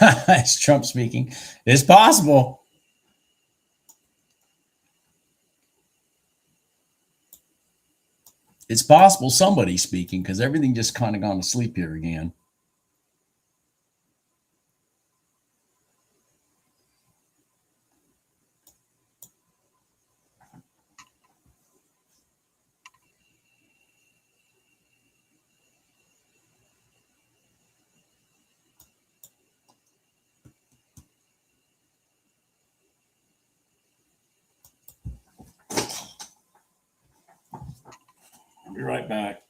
It's Trump speaking. It's possible. It's possible somebody's speaking because everything just kind of gone to sleep here again. I'll be right back.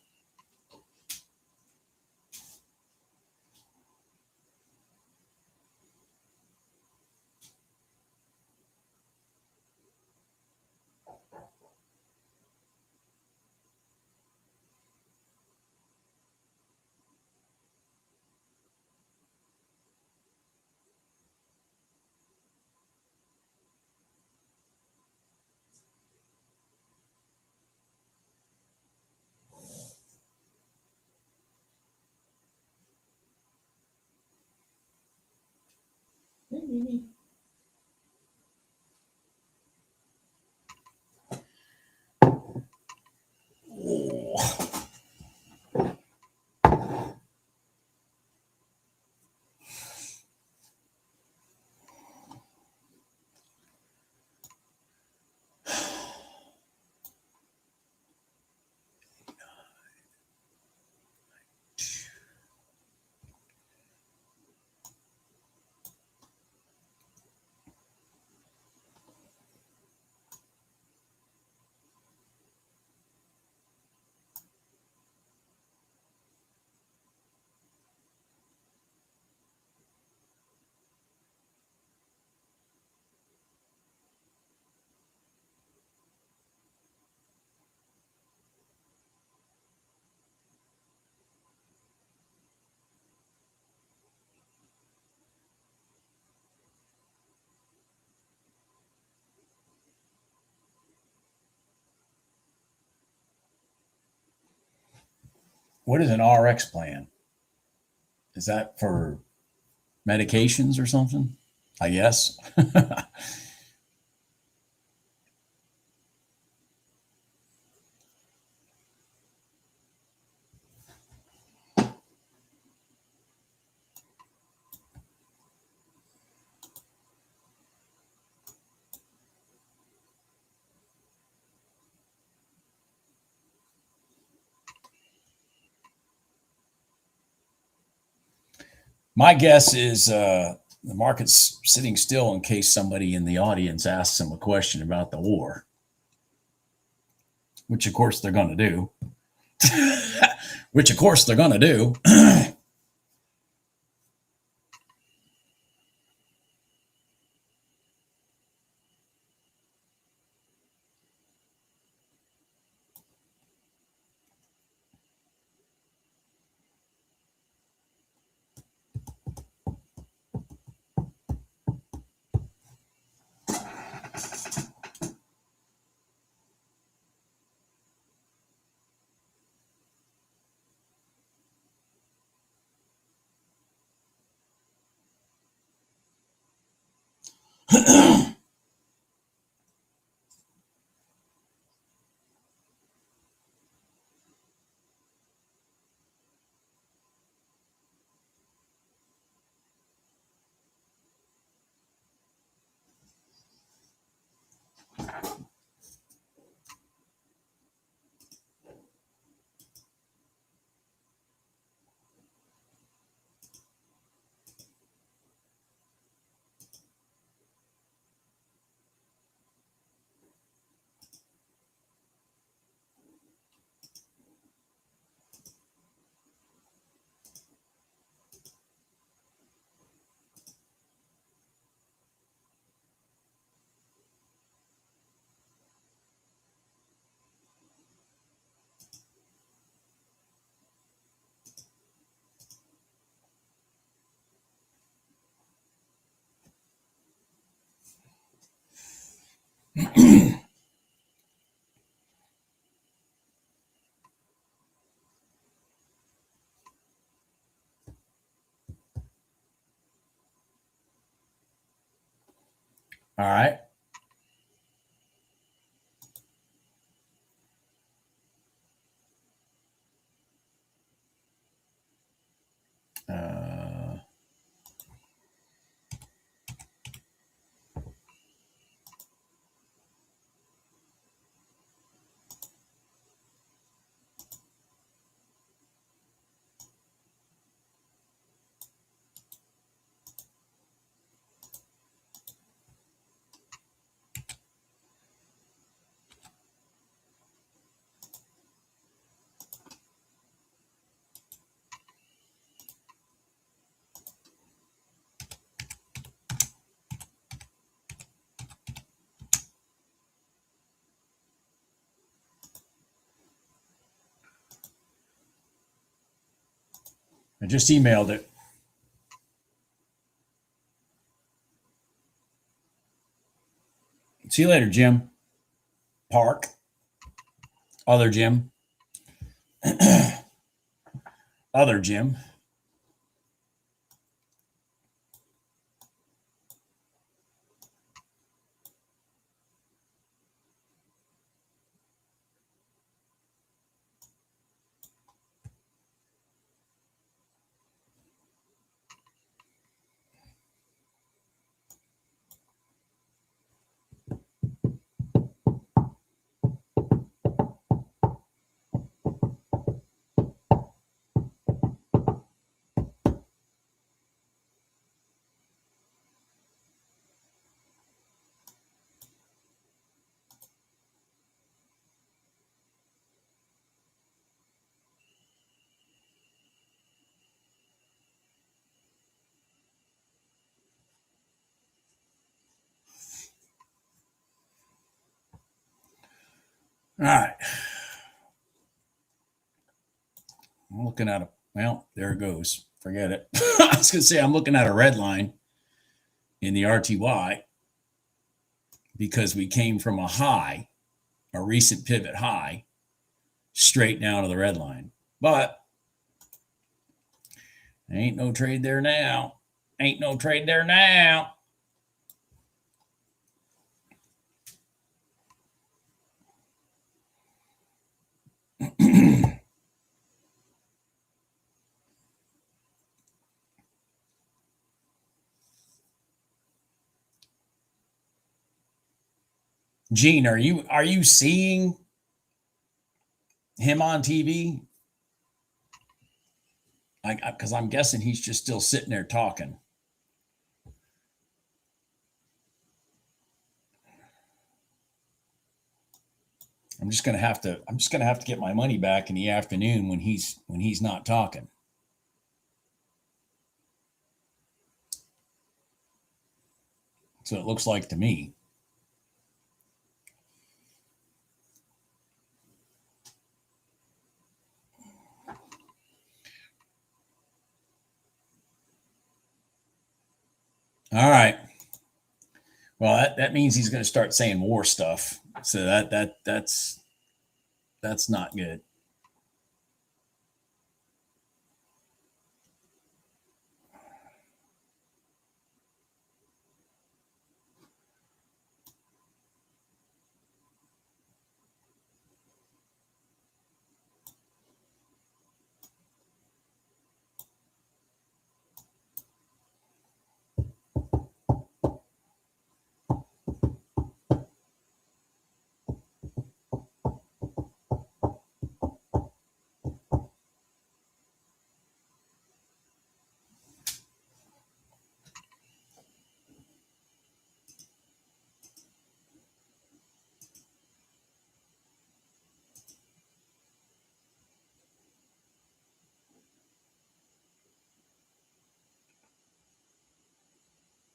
Hey, Mimi. Oh. What is an RX plan? Is that for medications or something? I guess. My guess is the market's sitting still in case somebody in the audience asks them a question about the war, which of course they're going to do. Which of course they're going to do. All right. I just emailed it. See you later, Jim. Park. Other Jim. Other Jim. All right. I'm looking at well, there it goes. Forget it. I was going to say I'm looking at a red line in the RTY because we came from a high, a recent pivot high, straight down to the red line. But ain't no trade there now. Ain't no trade there now. Gene, are you seeing him on TV? Because I'm guessing he's just still sitting there talking. I'm just gonna have to get my money back in the afternoon when he's not talking. So it looks like to me. All right. Well, that means he's going to start saying war stuff. So that's not good.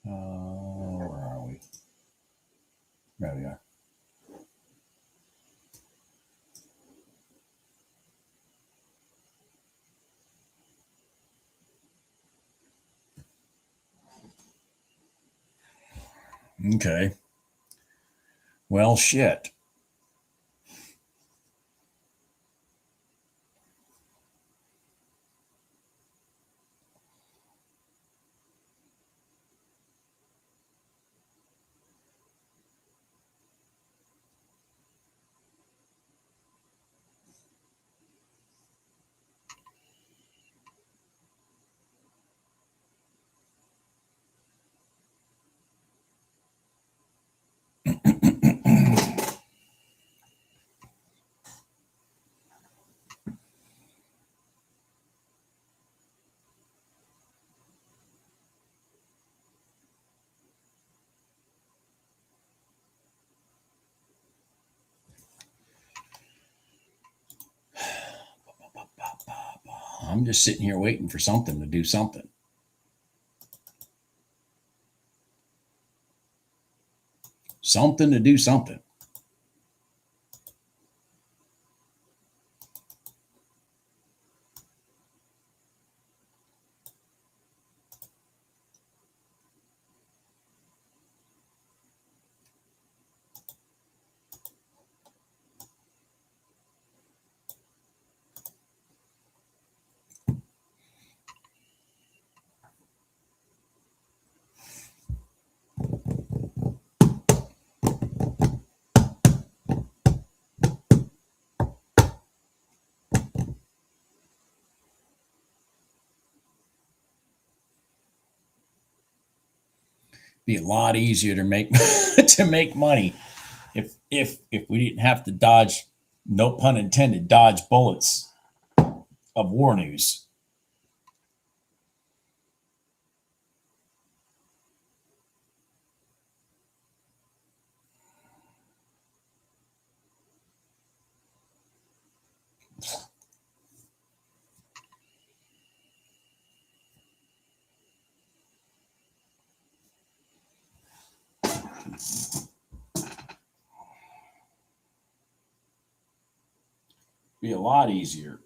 Where are we? There we are. Okay. Well, shit. I'm just sitting here waiting for something to do something. Something to do something. Be a lot easier to make to make money if we didn't have to dodge, no pun intended, dodge bullets of war news. Be a lot easier.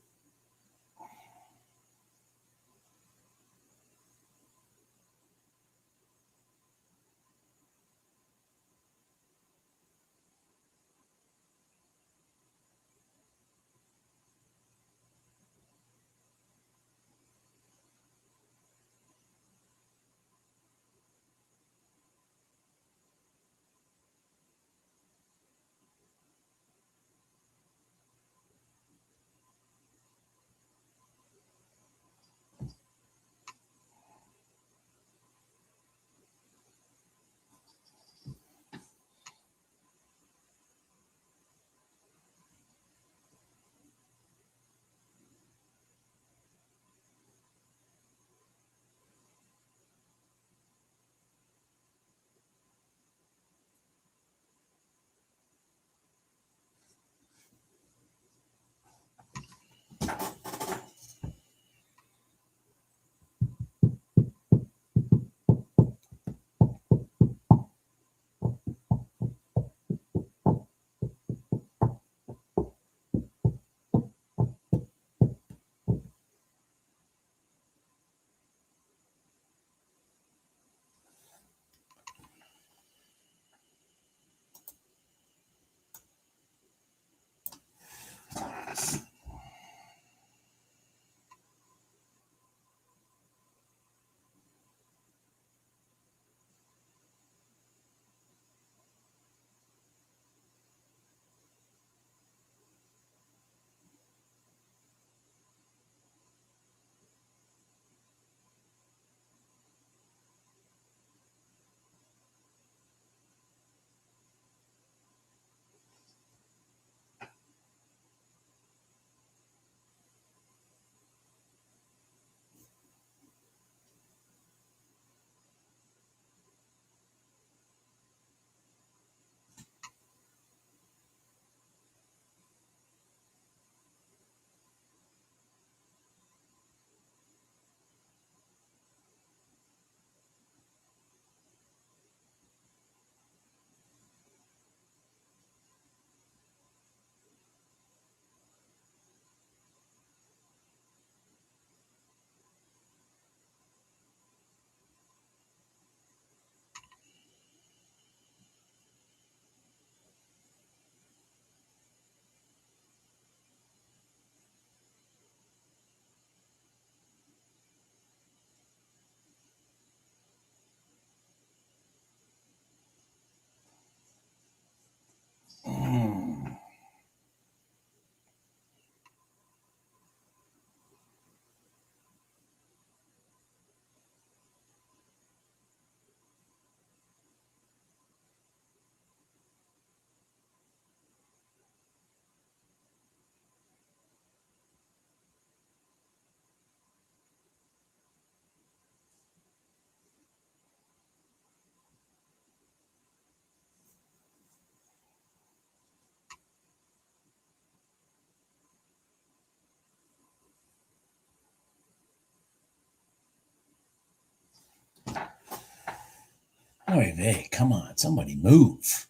Oy vey, come on, somebody move.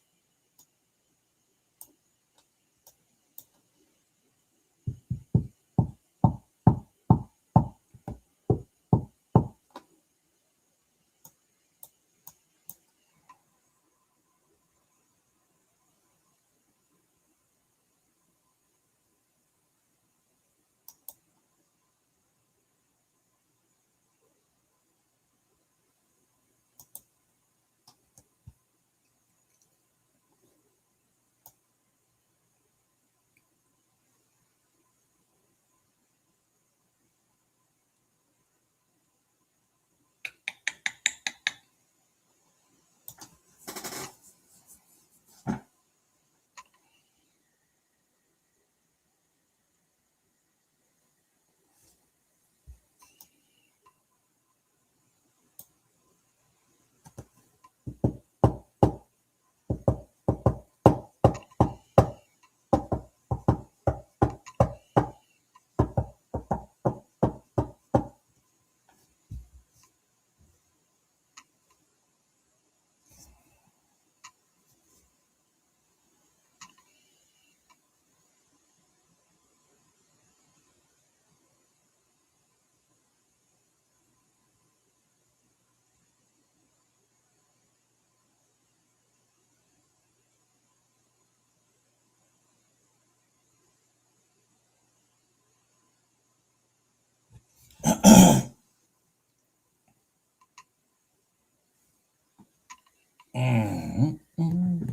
Mm-hmm.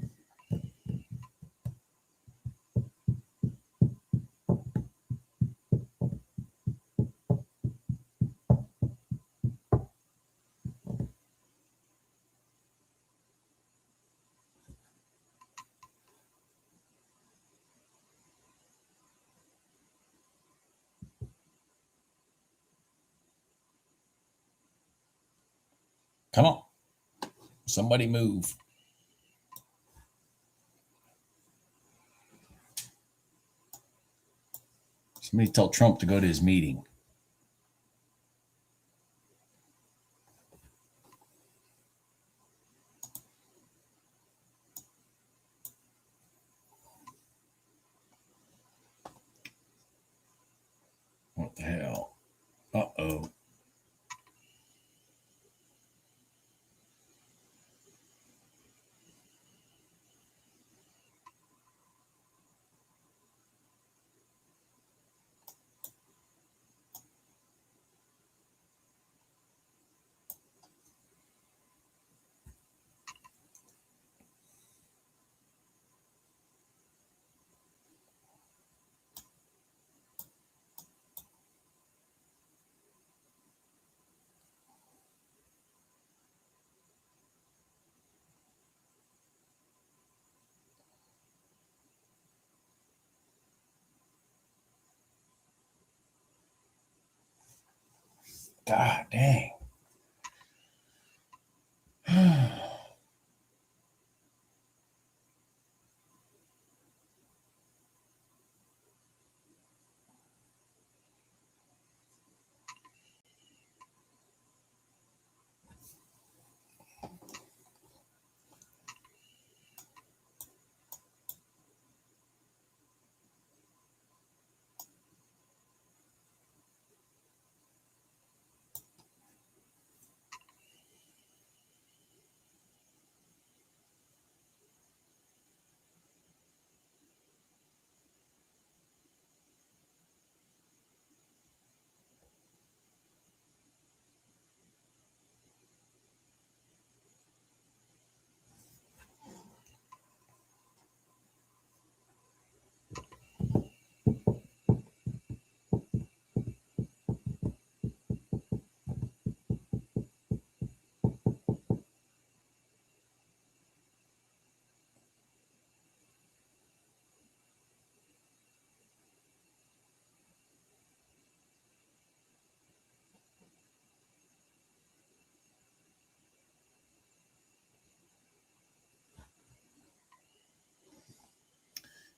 Come on, somebody move. Somebody tell Trump to go to his meeting. What the hell? Uh-oh. God dang.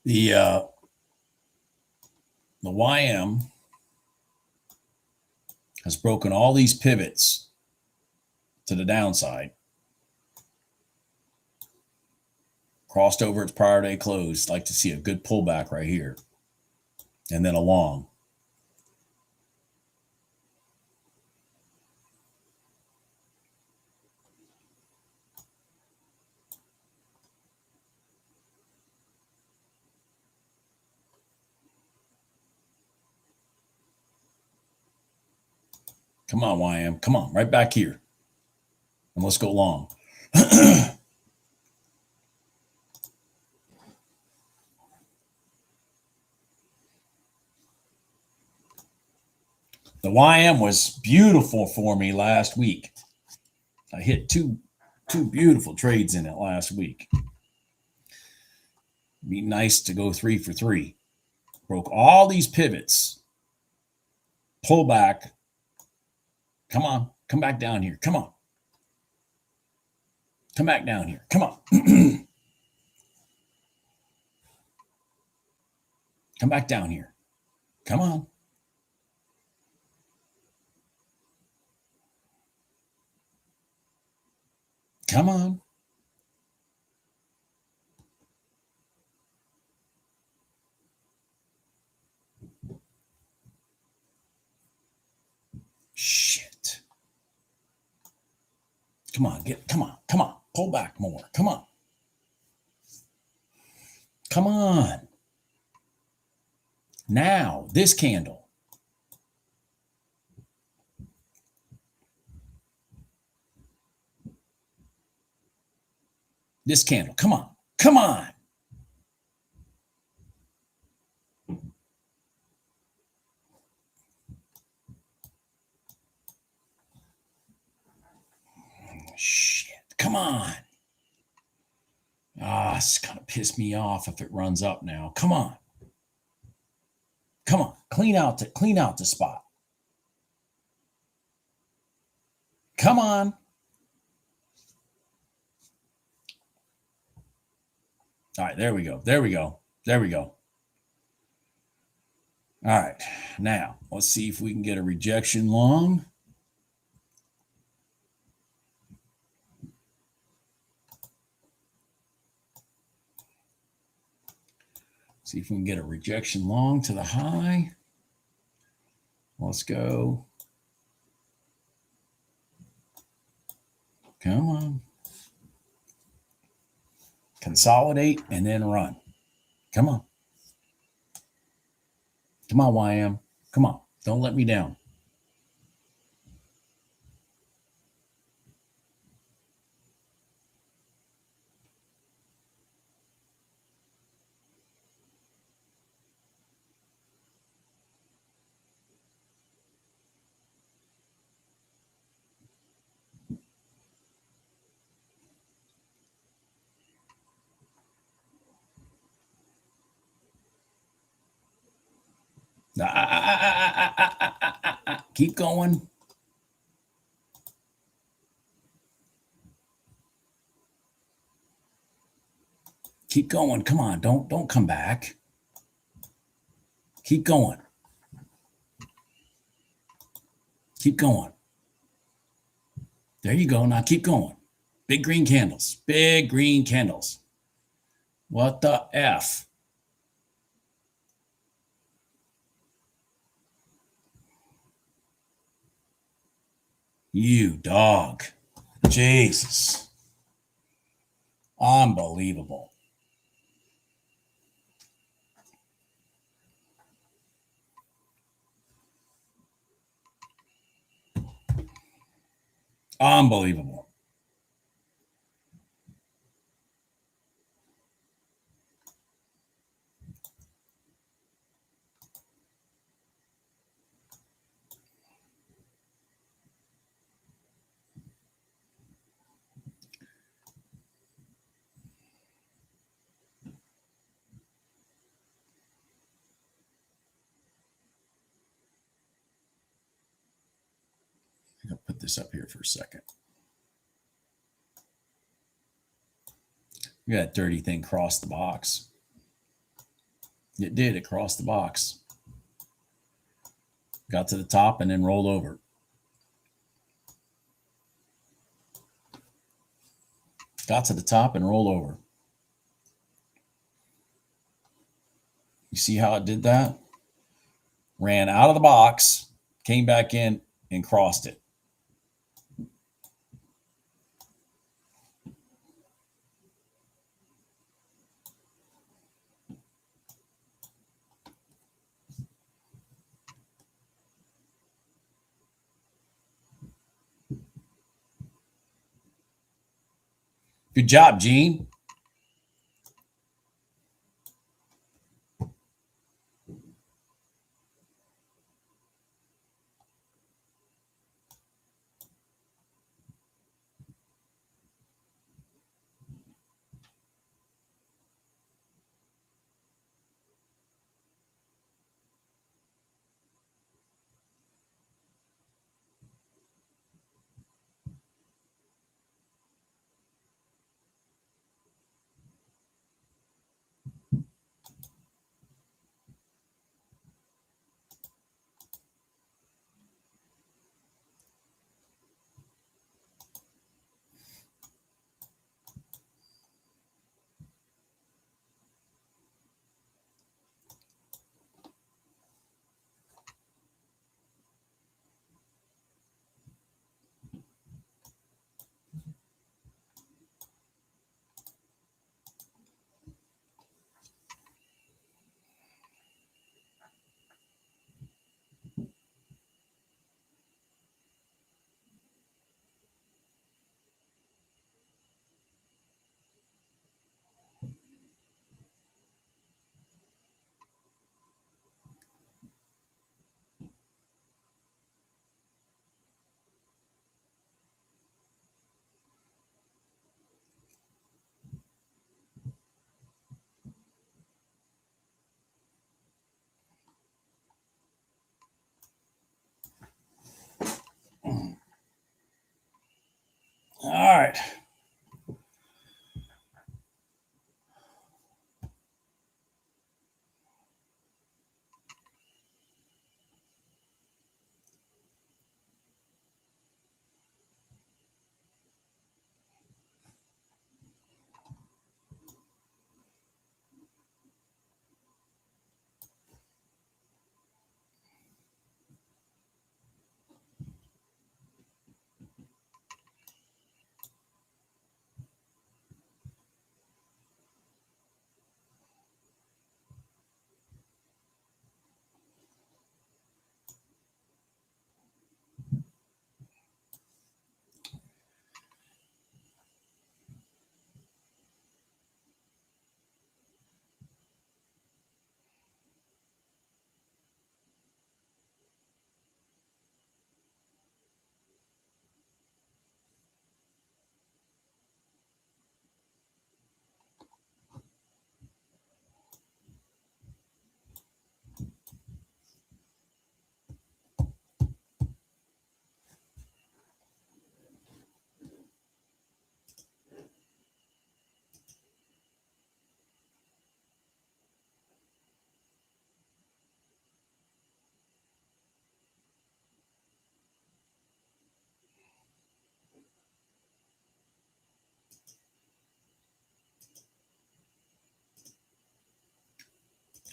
The YM has broken all these pivots to the downside. Crossed over its prior day close. Like to see a good pullback right here. And then a long. Come on, YM. Come on, right back here. And let's go long. The YM was beautiful for me last week. I hit two beautiful trades in it last week. Be nice to go 3 for 3. Broke all these pivots. Pull back. Come on. Come back down here. Come on. Come back down here. Come on. Come back down here. Come on. Come on. Shit. Come on, come on. Pull back more. Come on. Come on. Now, this candle. This candle. Come on. Come on. Shit. Come on. It's going to piss me off if it runs up now. Come on. Come on. Clean out the spot. Come on. All right, there we go. There we go. There we go. All right. Now, let's see if we can get a rejection long. See if we can get a rejection long to the high. Let's go. Come on. Consolidate and then run. Come on. Come on, YM. Come on. Don't let me down. Keep going. Keep going. Come on. Don't come back. Keep going. Keep going. There you go. Now keep going. Big green candles. Big green candles. What the F? You dog. Jesus. Unbelievable. Unbelievable. I'll put this up here for a second. Look at that dirty thing cross the box. It did. It crossed the box. Got to the top and then rolled over. Got to the top and rolled over. You see how it did that? Ran out of the box, came back in and crossed it. Good job, Gene. All right.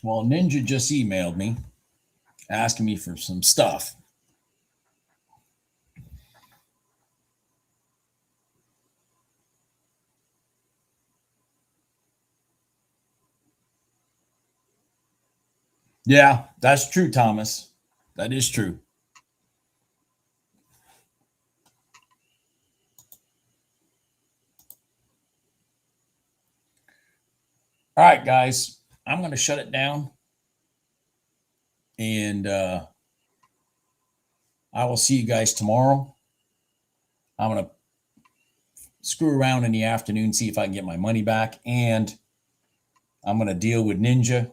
Well, Ninja just emailed me asking me for some stuff. Yeah, that's true, Thomas. That is true. All right, guys, I'm going to shut it down. And I will see you guys tomorrow. I'm going to screw around in the afternoon, see if I can get my money back. And I'm going to deal with Ninja.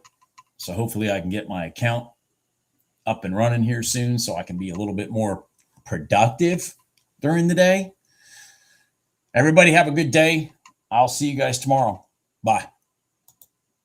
So hopefully I can get my account up and running here soon so I can be a little bit more productive during the day. Everybody have a good day. I'll see you guys tomorrow. Bye.